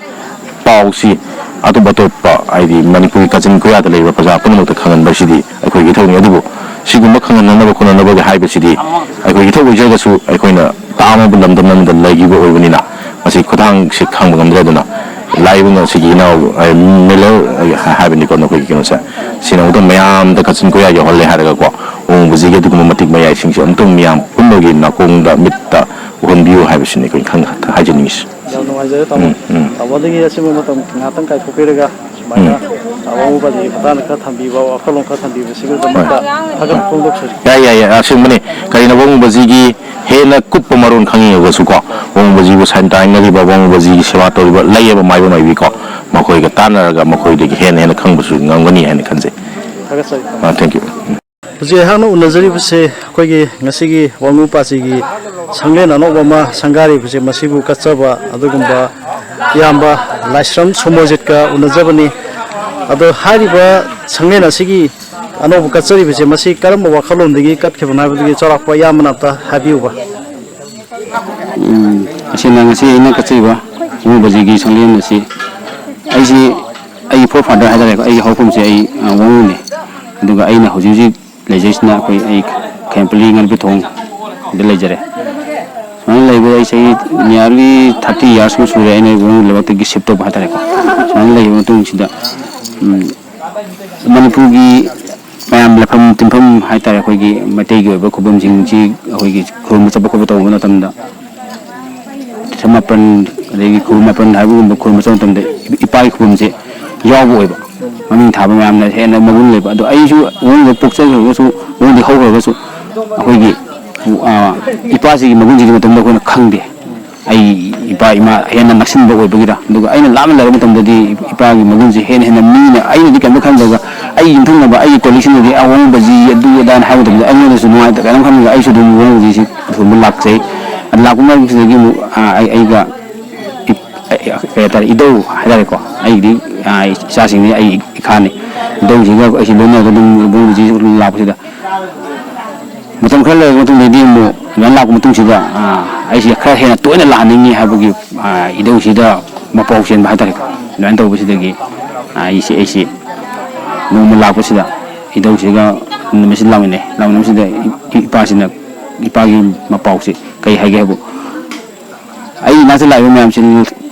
ꯄꯥꯎꯁꯤ ꯑꯇꯣꯞꯄ ꯍꯥꯏꯗꯤ ꯃꯅꯤꯄꯨꯔꯒꯤ ꯀꯥꯆꯤꯟ ꯀꯣꯏꯌꯥꯗ ꯂꯩꯕ ꯄ꯭ꯔꯖꯥ ꯄꯨꯝꯅꯃꯛꯇ ꯈꯪꯍꯟꯕꯁꯤꯗꯤ ꯑꯩꯈꯣꯏꯒꯤ ꯏꯊꯧꯅꯤ ꯑꯗꯨꯕꯨ ꯁꯤꯒꯨꯝꯕ ꯈꯪꯍꯟꯅꯅꯕ ꯈꯣꯠꯅꯅꯕꯒ ꯍꯥꯏꯕꯁꯤꯗꯤ ꯑꯩꯈꯣꯏꯒꯤ ꯏꯊꯧ ꯑꯣꯏꯖꯔꯒꯁꯨ ꯑꯩꯈꯣꯏꯅ ꯇꯥꯝꯃꯕ ꯂꯝꯗꯝ ꯑꯃꯗ ꯂꯩꯈꯤꯕ ꯑꯣꯏꯕꯅꯤꯅ ꯃꯁꯤ ꯈꯨꯊꯥꯡꯁꯤ ꯈꯪꯕ ꯉꯝꯗ꯭ꯔꯦ ꯑꯗꯨꯅ ꯂꯥꯛꯏꯕ ꯁꯤꯒꯤ ꯏꯅꯥꯎ ꯃꯤꯂꯔ ꯍꯥꯏꯕꯅꯤꯀꯣ ꯅꯈꯣꯏꯒꯤ ꯀꯩꯅꯣꯁꯦ ꯁꯤꯅ ꯑꯃꯨꯛꯇꯪ ꯃꯌꯥꯝꯗ ꯀꯥꯆꯤꯟ ꯀꯣꯏꯌꯥ ꯌꯧꯍꯜꯂꯦ ꯍꯥꯏꯔꯒꯀꯣ ꯋꯥꯡꯉꯨꯕꯁꯤꯒꯤ ꯑꯗꯨꯒꯨꯝꯕ ꯃꯇꯤꯛ ꯃꯌꯥꯏꯁꯤꯡꯁꯦ ꯑꯃꯨꯛꯇꯪ ꯃꯤꯌꯥꯝ ꯄꯨꯝꯕꯒꯤ ꯅꯥꯀꯣꯡꯗ ꯃꯤꯠꯇ ꯎꯍꯟꯕꯤꯌꯨ ꯍꯥꯏꯕꯁꯤꯅꯤ ꯑꯩꯈꯣꯏꯅ ꯍꯥꯏꯖꯅꯤꯡꯉꯤꯁꯤ ꯌꯥꯝ ꯅꯨꯡꯉꯥꯏꯖꯔꯦ ꯇꯥꯃꯣ ꯇꯥꯃꯣꯗꯒꯤ ꯑꯁꯤꯕ ꯃꯇꯝ ꯉꯥꯏꯍꯥꯛꯇꯪ ꯀꯥꯏꯊꯣꯛꯄꯤꯔꯒ ꯁꯨꯃꯥꯏꯅ ꯋꯥꯡꯉꯨ ꯄꯥꯖꯤꯒꯤ ꯃꯇꯥꯡꯗ ꯈꯔ ꯊꯝꯕꯤꯕ ꯋꯥꯈꯜꯂꯣꯟ ꯈꯔ ꯊꯝꯕꯤꯕꯁꯤꯒꯤꯗꯃꯛꯇ ꯊꯥꯒꯠꯄ ꯐꯣꯡꯗꯣꯛꯆꯔꯤ ꯌꯥꯏ ꯑꯁꯦꯡꯕꯅꯤ ꯀꯔꯤꯅ ꯋꯥꯡꯉꯨꯕꯁꯤꯒꯤ ꯍꯦꯟꯅ ꯀꯨꯞꯄ ꯃꯔꯣꯟ ꯈꯪꯅꯤꯡꯉꯒꯁꯨ ꯀꯣ ꯋꯥꯡꯉꯨꯕꯁꯤꯕꯨ ꯁꯥꯏꯟ ꯇꯥꯏꯅꯔꯤꯕ ꯋꯥꯡꯉꯨꯕꯁꯤꯒꯤ ꯁꯦꯕꯥ ꯇꯧꯔꯤꯕ ꯂꯩꯌꯦꯕ ꯃꯥꯏꯕ ꯃꯥꯏꯕꯤꯀꯣ ꯃꯈꯣꯏꯒ ꯇꯥꯟꯅꯔꯒ ꯃꯈꯣꯏꯗꯒꯤ ꯍꯦꯟꯅ ꯈꯪꯕꯁꯨ ꯉꯝꯒꯅꯤ ꯍꯥꯏꯅ ꯈꯟꯖꯩ ꯊꯥꯒꯠꯆꯔꯤ ꯊꯦꯡꯛ ꯌꯨ ꯍꯧꯖꯤꯛ ꯑꯩꯍꯥꯛꯅ ꯎꯅꯖꯔꯤꯕꯁꯦ ꯑꯩꯈꯣꯏꯒꯤ ꯉꯁꯤꯒꯤ ꯋꯥꯡꯉꯨ ꯄꯥꯖꯤꯒꯤ ꯁꯪꯂꯦꯟ ꯑꯅꯧꯕ ꯑꯃ ꯁꯪꯒꯥꯔꯤꯕꯁꯦ ꯃꯁꯤꯕꯨ ꯀꯠꯆꯕ ꯑꯗꯨꯒꯨꯝꯕ ꯏꯌꯥꯝꯕ ꯂꯥꯏꯁ꯭ꯔꯝ ꯁꯣꯃꯣꯖꯤꯠꯀ ꯎꯅꯖꯕꯅꯤ ꯑꯗꯣ ꯍꯥꯏꯔꯤꯕ ꯁꯪꯂꯦꯟ ꯑꯁꯤꯒꯤ ꯑꯅꯧꯕ ꯀꯠꯆꯔꯤꯕꯁꯦ ꯃꯁꯤ ꯀꯔꯝꯕ ꯋꯥꯈꯜꯂꯣꯟꯗꯒꯤ ꯀꯠꯈꯤꯕꯅꯣ ꯍꯥꯏꯕꯗꯨꯒꯤ ꯆꯥꯎꯔꯥꯛꯄ ꯏꯌꯥꯝꯕꯅ ꯑꯝꯇ ꯍꯥꯏꯕꯤꯌꯨꯕ ꯑꯁꯤꯅ ꯉꯁꯤ ꯑꯩꯅ ꯀꯠꯆꯔꯤꯕ ꯋꯥꯡꯉꯨ ꯄꯥꯖꯤꯒꯤ ꯁꯪꯂꯦꯟ ꯑꯁꯤ ꯑꯩꯒꯤ ꯐꯣꯔ ꯐꯥꯗꯔ ꯍꯥꯏꯇꯥꯔꯦꯀꯣ ꯑꯩꯒꯤ ꯍꯧꯔꯛꯐꯝꯁꯦ ꯑꯩ ꯋꯥꯡꯉꯨꯅꯤ ꯑꯗꯨꯒ ꯑꯩꯅ ꯍꯧꯖꯤꯛ ꯂꯩꯖꯩꯁꯤꯅ ꯑꯩ ꯈꯦꯝꯄꯜꯂꯤ ꯉꯥꯟꯄꯤꯊꯣꯡꯗ ꯂꯩꯖꯔꯦ ꯁꯨꯃꯥꯏꯅ ꯂꯩꯕꯗ ꯑꯩ ꯆꯍꯤ ꯅꯤꯌꯥꯔꯂꯤ 30 ꯏꯌꯥꯔꯁꯃꯨꯛ ꯁꯨꯔꯦ ꯑꯩꯅ ꯋꯥꯡꯉꯨ ꯂꯩꯕꯥꯛꯇꯒꯤ ꯁꯤꯐ ꯇꯧꯕ ꯍꯥꯏꯇꯥꯔꯦꯀꯣ ꯁꯨꯃꯥꯏꯅ ꯂꯩꯕ ꯃꯇꯨꯡꯁꯤꯗ ꯃꯅꯤꯄꯨꯔꯒꯤ ꯃꯌꯥꯝ ꯂꯩꯐꯝ ꯇꯤꯟꯐꯝ ꯍꯥꯏꯇꯥꯔꯦ ꯑꯩꯈꯣꯏꯒꯤ ꯃꯩꯇꯩꯒꯤ ꯑꯣꯏꯕ ꯈꯨꯕꯝꯁꯤꯡꯁꯤ ꯑꯩꯈꯣꯏꯒꯤ ꯈꯨꯔꯨꯝꯕ ꯆꯠꯄ ꯈꯣꯠꯄ ꯇꯧꯕ ꯃꯇꯝꯗ ꯁꯃꯥꯄꯟ ꯑꯗꯒꯤ ꯈꯨꯔꯨꯝ ꯃꯥꯄꯟ ꯍꯥꯏꯕꯒꯨꯝꯕ ꯈꯨꯔꯨꯝꯕ ꯆꯠꯄ ꯃꯇꯝꯗ ꯏꯄꯥꯒꯤ ꯈꯨꯕꯝꯁꯦ ꯌꯥꯎꯕ ꯑꯣꯏꯕ ꯃꯃꯤꯡ ꯊꯥꯕ ꯃꯌꯥꯝꯅ ꯍꯦꯟꯅ ꯃꯒꯨꯟ ꯂꯩꯕ ꯑꯗꯣ ꯑꯩꯁꯨ ꯋꯥꯡꯉꯨꯗ ꯄꯣꯛꯆꯈ꯭ꯔꯒꯁꯨ ꯋꯥꯡꯉꯨꯗ ꯍꯧꯈ꯭ꯔꯒꯁꯨ ꯑꯩꯈꯣꯏꯒꯤ ꯏꯄꯥꯁꯤꯒꯤ ꯃꯒꯨꯟꯁꯤꯒꯤ ꯃꯇꯝꯗ ꯑꯩꯈꯣꯏꯅ ꯈꯪꯗꯦ ꯑꯩ ꯏꯄꯥ ꯏꯃꯥ ꯍꯦꯟꯅ ꯅꯛꯁꯤꯟꯕ ꯑꯣꯏꯕꯒꯤꯔ ꯑꯗꯨꯒ ꯑꯩꯅ ꯂꯥꯞꯅ ꯂꯩꯕ ꯃꯇꯝꯗꯗꯤ ꯏꯄꯥꯒꯤ ꯃꯒꯨꯟꯁꯤ ꯍꯦꯟꯅ ꯃꯤꯅ ꯑꯩꯅꯗꯤ ꯀꯩꯝꯇ ꯈꯪꯗꯕ ꯑꯩ ꯌꯨꯝꯊꯪꯅꯕ ꯑꯩꯒꯤ ꯀꯣꯂꯤꯛꯁꯤꯡꯗꯗꯤ ꯑꯋꯥꯡꯕꯖꯤ ꯑꯗꯨ ꯑꯗꯥꯅ ꯍꯥꯏꯕ ꯃꯇꯝꯗ ꯑꯩꯉꯣꯟꯗꯁꯨ ꯅꯨꯡꯉꯥꯏꯇ ꯀꯩꯅꯣꯝ ꯈꯟꯕꯒ ꯑꯩꯁꯨ ꯑꯗꯨꯝ ꯑꯋꯥꯡꯕꯖꯤꯁꯤ ꯊꯨꯝꯕ ꯂꯥꯛꯆꯩ ꯂꯥꯛꯄ ꯃꯔꯛꯁꯤꯗꯒꯤ ꯑꯃꯨꯛ ꯑꯩꯒ ꯀꯩ ꯍꯥꯏꯇꯥꯔꯦ ꯏꯙꯧ ꯍꯥꯏꯇꯥꯔꯦꯀꯣ ꯑꯩꯒꯤꯗꯤ ꯏꯆꯥꯁꯤꯡꯗꯤ ꯑꯩ ꯏꯈꯥꯅꯤ ꯏꯙꯧꯁꯤꯒ ꯑꯩꯁꯤ ꯂꯣꯏꯅꯔꯒ ꯑꯗꯨꯝ ꯏꯕꯨꯡꯁꯤ ꯂꯥꯛꯄꯁꯤꯗ ꯃꯇꯝ ꯈꯔ ꯂꯩꯔꯕ ꯃꯇꯨꯡꯗꯗꯤ ꯑꯃꯨꯛ ꯑꯗꯨꯃꯥꯏꯅ ꯂꯥꯛꯄ ꯃꯇꯨꯡꯁꯤꯗ ꯑꯩꯁꯦ ꯈꯔ ꯍꯦꯟꯅ ꯇꯣꯏꯅ ꯂꯥꯛꯍꯟꯅꯤꯡꯉꯤ ꯍꯥꯏꯕꯒꯤ ꯏꯙꯧꯁꯤꯗ ꯃꯄꯥꯎ ꯆꯦꯟꯕ ꯍꯥꯏꯇꯥꯔꯦꯀꯣ ꯑꯗꯨꯃꯥꯏꯅ ꯇꯧꯕꯁꯤꯗꯒꯤ ꯑꯩꯁꯤ ꯅꯣꯡꯃ ꯂꯥꯛꯄꯁꯤꯗ ꯏꯙꯧꯁꯤꯒ ꯅꯨꯃꯤꯠꯁꯤ ꯂꯥꯛꯃꯤꯟꯅꯕꯁꯤꯗ ꯏꯄꯥꯁꯤꯅ ꯏꯄꯥꯒꯤ ꯃꯄꯥꯎꯁꯤ ꯀꯩ ꯍꯥꯏꯒꯦ ꯍꯥꯏꯕꯨ ꯑꯩ ꯏꯅꯥꯛꯇ ꯂꯥꯛꯏꯕ ꯃꯌꯥꯝꯁꯤ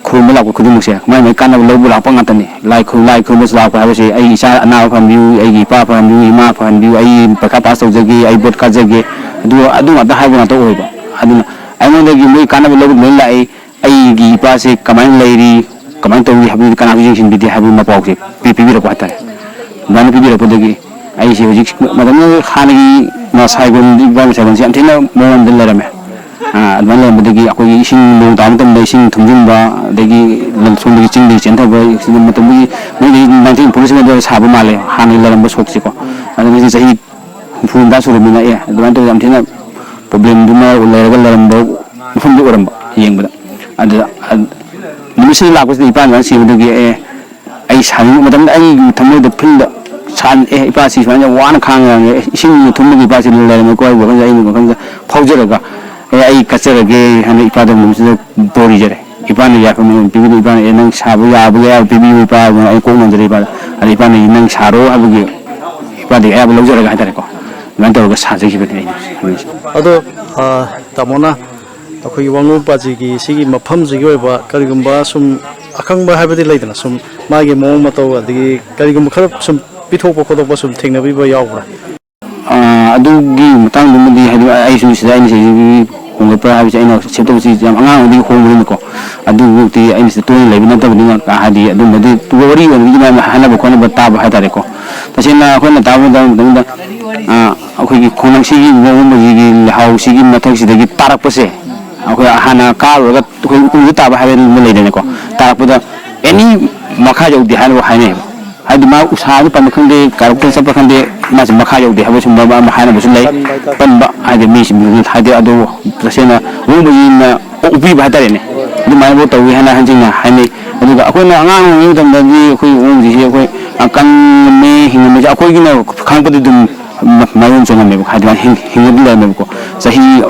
ꯈꯨꯔꯨꯝꯕ ꯂꯥꯛꯄ ꯈꯨꯗꯤꯡꯃꯛꯁꯦ ꯃꯥꯏ ꯀꯥꯟꯅꯕ ꯂꯧꯕ ꯂꯥꯛꯄ ꯉꯥꯛꯇꯅꯤ ꯂꯥꯏ ꯈꯨꯔꯨꯝꯕꯁꯨ ꯂꯥꯛꯄ ꯍꯥꯏꯕꯁꯤ ꯑꯩ ꯏꯆꯥ ꯑꯅꯥꯕ ꯐꯍꯟꯕꯤꯌꯨ ꯑꯩꯒꯤ ꯏꯄꯥ ꯐꯍꯟꯕꯤꯌꯨ ꯏꯃꯥ ꯐꯍꯟꯕꯤꯌꯨ ꯑꯩ ꯄꯩꯈꯥ ꯄꯥꯁ ꯇꯧꯖꯒꯦ ꯑꯩ ꯕꯣꯠ ꯀꯥꯖꯒꯦ ꯑꯗꯨ ꯉꯥꯛꯇ ꯍꯥꯏꯕ ꯉꯥꯛꯇ ꯑꯣꯏꯕ ꯑꯗꯨꯅ ꯑꯩꯉꯣꯟꯗꯒꯤ ꯃꯣꯏ ꯀꯥꯟꯅꯕ ꯂꯧꯕ ꯂꯣꯏꯅ ꯂꯥꯛꯏ ꯑꯩꯒꯤ ꯏꯄꯥꯁꯤ ꯀꯃꯥꯏꯅ ꯂꯩꯔꯤ ꯀꯃꯥꯏꯅ ꯇꯧꯔꯤ ꯍꯥꯏꯕꯗꯨ ꯀꯅꯥꯁꯨ ꯌꯦꯡꯁꯤꯟꯕꯤꯗꯦ ꯍꯥꯏꯕꯒꯤ ꯃꯄꯥꯎꯁꯦ ꯄꯤꯕꯤꯔꯛꯄ ꯍꯥꯏꯇꯥꯔꯦ ꯑꯗꯨꯃꯥꯏꯅ ꯄꯤꯕꯤꯔꯛꯄꯗꯒꯤ ꯑꯩꯁꯦ ꯍꯧꯖꯤꯛ ꯃꯇꯝꯗꯨꯗ ꯍꯥꯟꯅꯒꯤ ꯁꯥꯏꯒꯣꯟ ꯏꯄꯥꯒꯤ ꯁꯥꯏꯒꯣꯟꯁꯦ ꯌꯥꯝ ꯊꯤꯅ ꯃꯑꯣꯡꯗ ꯂꯩꯔꯝꯃꯦ ꯑꯗꯨꯃꯥꯏꯅ ꯂꯩꯔꯝꯕꯗꯒꯤ ꯑꯩꯈꯣꯏꯒꯤ ꯏꯁꯤꯡ ꯅꯣꯡ ꯇꯥꯕ ꯃꯇꯝꯗ ꯏꯁꯤꯡ ꯊꯨꯝꯖꯤꯟꯕ ꯑꯗꯒꯤ ꯁꯣꯝꯗꯒꯤ ꯆꯤꯡꯗꯒꯤ ꯆꯦꯟꯊꯕ ꯃꯇꯝꯗꯨꯒꯤ ꯃꯣꯏꯒꯤ 1947 ꯁꯥꯕ ꯃꯥꯜꯂꯦ ꯍꯥꯟꯅ ꯂꯩꯔꯝꯕ ꯁꯣꯛꯁꯤꯀꯣ ꯑꯗꯨꯗꯒꯤ ꯆꯍꯤ 60 ꯁꯨꯔꯕꯅꯤꯅ ꯑꯗꯨꯃꯥꯏꯅ ꯇꯧꯔꯒ ꯌꯥꯝ ꯊꯤꯅ ꯄ꯭ꯔꯣꯕ꯭ꯂꯦꯝꯗꯨꯃ ꯂꯩꯔꯝꯕ ꯃꯐꯝꯗꯨ ꯑꯣꯏꯔꯝꯕ ꯌꯦꯡꯕꯗ ꯑꯗꯨꯗ ꯅꯨꯃꯤꯠꯁꯤꯗ ꯂꯥꯛꯄꯁꯤꯗ ꯏꯄꯥꯅ ꯁꯤꯕꯗꯒꯤ ꯑꯩ ꯁꯥꯅꯤꯡꯕ ꯃꯇꯝꯗ ꯑꯩꯒꯤ ꯊꯃꯣꯏꯗ ꯐꯤꯜꯗ ꯏꯄꯥꯁꯤ ꯁꯨꯃꯥꯏꯅ ꯋꯥꯅ ꯈꯥꯡꯉꯒ ꯏꯁꯤꯡ ꯊꯨꯝꯕꯒꯤ ꯏꯄꯥꯁꯤ ꯂꯩꯔꯝꯃꯦꯀꯣ ꯑꯩꯒꯤ ꯋꯥꯈꯜꯗ ꯐꯥꯎꯖꯔꯒ ꯑꯩ ꯀꯠꯆꯔꯒꯦ ꯍꯥꯏꯅ ꯏꯄꯥꯗ ꯅꯨꯃꯤꯠꯁꯤꯗ ꯕꯣꯔꯤꯖꯔꯦ ꯏꯄꯥꯅ ꯌꯥꯏꯐꯅ ꯄꯤꯕꯤꯗ ꯏꯄꯥꯅ ꯅꯪ ꯁꯥꯕ ꯌꯥꯕ ꯄꯤꯕꯤꯌꯨ ꯏꯄꯥ ꯑꯩ ꯀꯣꯛ ꯉꯝꯖꯔꯦ ꯏꯄꯥꯗ ꯑꯗ ꯏꯄꯥꯅ ꯅꯪ ꯁꯥꯔꯣ ꯍꯥꯏꯕꯒꯤ ꯏꯄꯥꯗꯒꯤ ꯑꯌꯥꯕ ꯂꯧꯖꯔꯒ ꯍꯥꯏꯇꯥꯔꯦꯀꯣ ꯑꯗꯨꯃꯥꯏꯅ ꯇꯧꯔꯒ ꯁꯥꯖꯈꯤꯕꯅꯤ ꯑꯩꯅ ꯑꯗꯣ ꯇꯥꯃꯣꯅ ꯑꯩꯈꯣꯏꯒꯤ ꯋꯥꯡꯉꯨ ꯄꯥꯖꯤꯒꯤ ꯁꯤꯒꯤ ꯃꯐꯝꯁꯤꯒꯤ ꯑꯣꯏꯕ ꯀꯔꯤꯒꯨꯝꯕ ꯁꯨꯝ ꯑꯈꯪꯕ ꯍꯥꯏꯕꯗꯤ ꯂꯩꯗꯅ ꯁꯨꯝ ꯃꯥꯒꯤ ꯃꯑꯣꯡ ꯃꯇꯧ ꯑꯗꯒꯤ ꯀꯔꯤꯒꯨꯝꯕ ꯈꯔ ꯁꯨꯝ ꯄꯤꯊꯣꯛꯄ ꯈꯣꯠꯇꯣꯛꯄ ꯁꯨꯝ ꯊꯦꯡꯅꯕꯤꯕ ꯌꯥꯎꯕ꯭ꯔꯥ ꯑꯗꯨꯒꯤ ꯃꯇꯥꯡꯗꯨꯃꯗꯤ ꯍꯥꯏꯗꯤ ꯑꯩꯁꯨ ꯁꯤꯗ ꯑꯩꯅ ꯁꯤꯒꯤ ꯍꯣꯡꯒꯠꯄ ꯍꯥꯏꯕꯁꯤ ꯑꯩꯅ ꯁꯦꯝꯗꯣꯛꯄꯁꯤ ꯌꯥꯝ ꯑꯉꯥꯡ ꯑꯣꯏꯕꯒꯤ ꯍꯣꯡꯕꯅꯤꯅꯀꯣ ꯑꯗꯨꯃꯛꯇꯤ ꯑꯩꯅ ꯁꯤꯗ ꯇꯣꯏꯅ ꯂꯩꯕ ꯅꯠꯇꯕꯅꯤꯅ ꯍꯥꯏꯗꯤ ꯑꯗꯨꯝꯕꯗꯤ ꯋꯥꯔꯤ ꯑꯣꯏꯅꯗꯤ ꯃꯌꯥꯝ ꯍꯥꯏꯅꯕ ꯈꯣꯠꯅꯕ ꯇꯥꯕ ꯍꯥꯏꯇꯥꯔꯦꯀꯣ ꯇꯁꯦꯡꯅ ꯑꯩꯈꯣꯏꯅ ꯇꯥꯕ ꯃꯇꯝꯗ ꯑꯩꯈꯣꯏꯒꯤ ꯈꯣꯡꯅꯪꯁꯤꯒꯤ ꯃꯑꯣꯡꯁꯤꯒꯤ ꯂꯩꯍꯥꯎꯁꯤꯒꯤ ꯃꯊꯛꯁꯤꯗꯒꯤ ꯇꯥꯔꯛꯄꯁꯦ ꯑꯩꯈꯣꯏ ꯍꯥꯟꯅ ꯀꯥꯔꯨꯔꯒ ꯑꯩꯈꯣꯏ ꯎꯗ ꯇꯥꯕ ꯍꯥꯏꯕ ꯑꯃ ꯂꯩꯗꯅꯀꯣ ꯇꯥꯔꯛꯄꯗ ꯑꯦꯅꯤ ꯃꯈꯥ ꯌꯧꯗꯦ ꯍꯥꯏꯅ ꯍꯥꯏꯅꯩꯌꯦꯕ ꯍꯥꯏꯗꯤ ꯃꯥ ꯎꯁꯥꯗ ꯄꯟꯕ ꯈꯪꯗꯦ ꯀꯥꯔꯛꯇ ꯆꯠꯄ ꯈꯪꯗꯦ ꯃꯥꯁꯦ ꯃꯈꯥ ꯌꯧꯗꯦ ꯍꯥꯏꯕ ꯁꯨꯝꯕ ꯑꯃ ꯍꯥꯏꯅꯕꯁꯨ ꯂꯩ ꯄꯟꯕ ꯍꯥꯏꯗꯤ ꯃꯤꯁꯤꯡ ꯍꯥꯏꯗꯤ ꯑꯗꯨ ꯇꯁꯦꯡꯅ ꯋꯥꯡꯉꯨꯕꯖꯤꯅ ꯎꯄꯤꯕ ꯍꯥꯏꯇꯥꯔꯦꯅꯦ ꯑꯗꯨꯃꯥꯏꯅ ꯇꯧꯋꯤ ꯍꯥꯏꯅ ꯍꯟꯖꯤꯟꯅ ꯍꯥꯏꯅꯩ ꯑꯗꯨꯒ ꯑꯩꯈꯣꯏꯅ ꯑꯉꯥꯡ ꯑꯣꯏꯔꯤꯉꯩ ꯃꯇꯝꯗꯗꯤ ꯑꯩꯈꯣꯏ ꯋꯥꯡꯉꯨꯕꯖꯤꯁꯦ ꯑꯩꯈꯣꯏ ꯀꯪꯉꯝꯃꯦ ꯍꯤꯡꯉꯝꯃꯦ ꯑꯩꯈꯣꯏꯒꯤꯅ ꯈꯪꯉꯛꯄꯗꯤ ꯑꯗꯨꯝ ꯃꯔꯣꯟ ꯆꯣꯡꯉꯝꯃꯦꯕ ꯍꯥꯏꯗꯤ ꯍꯤꯡꯉꯒ ꯂꯩꯔꯝꯃꯦꯕꯀꯣ ꯆꯍꯤ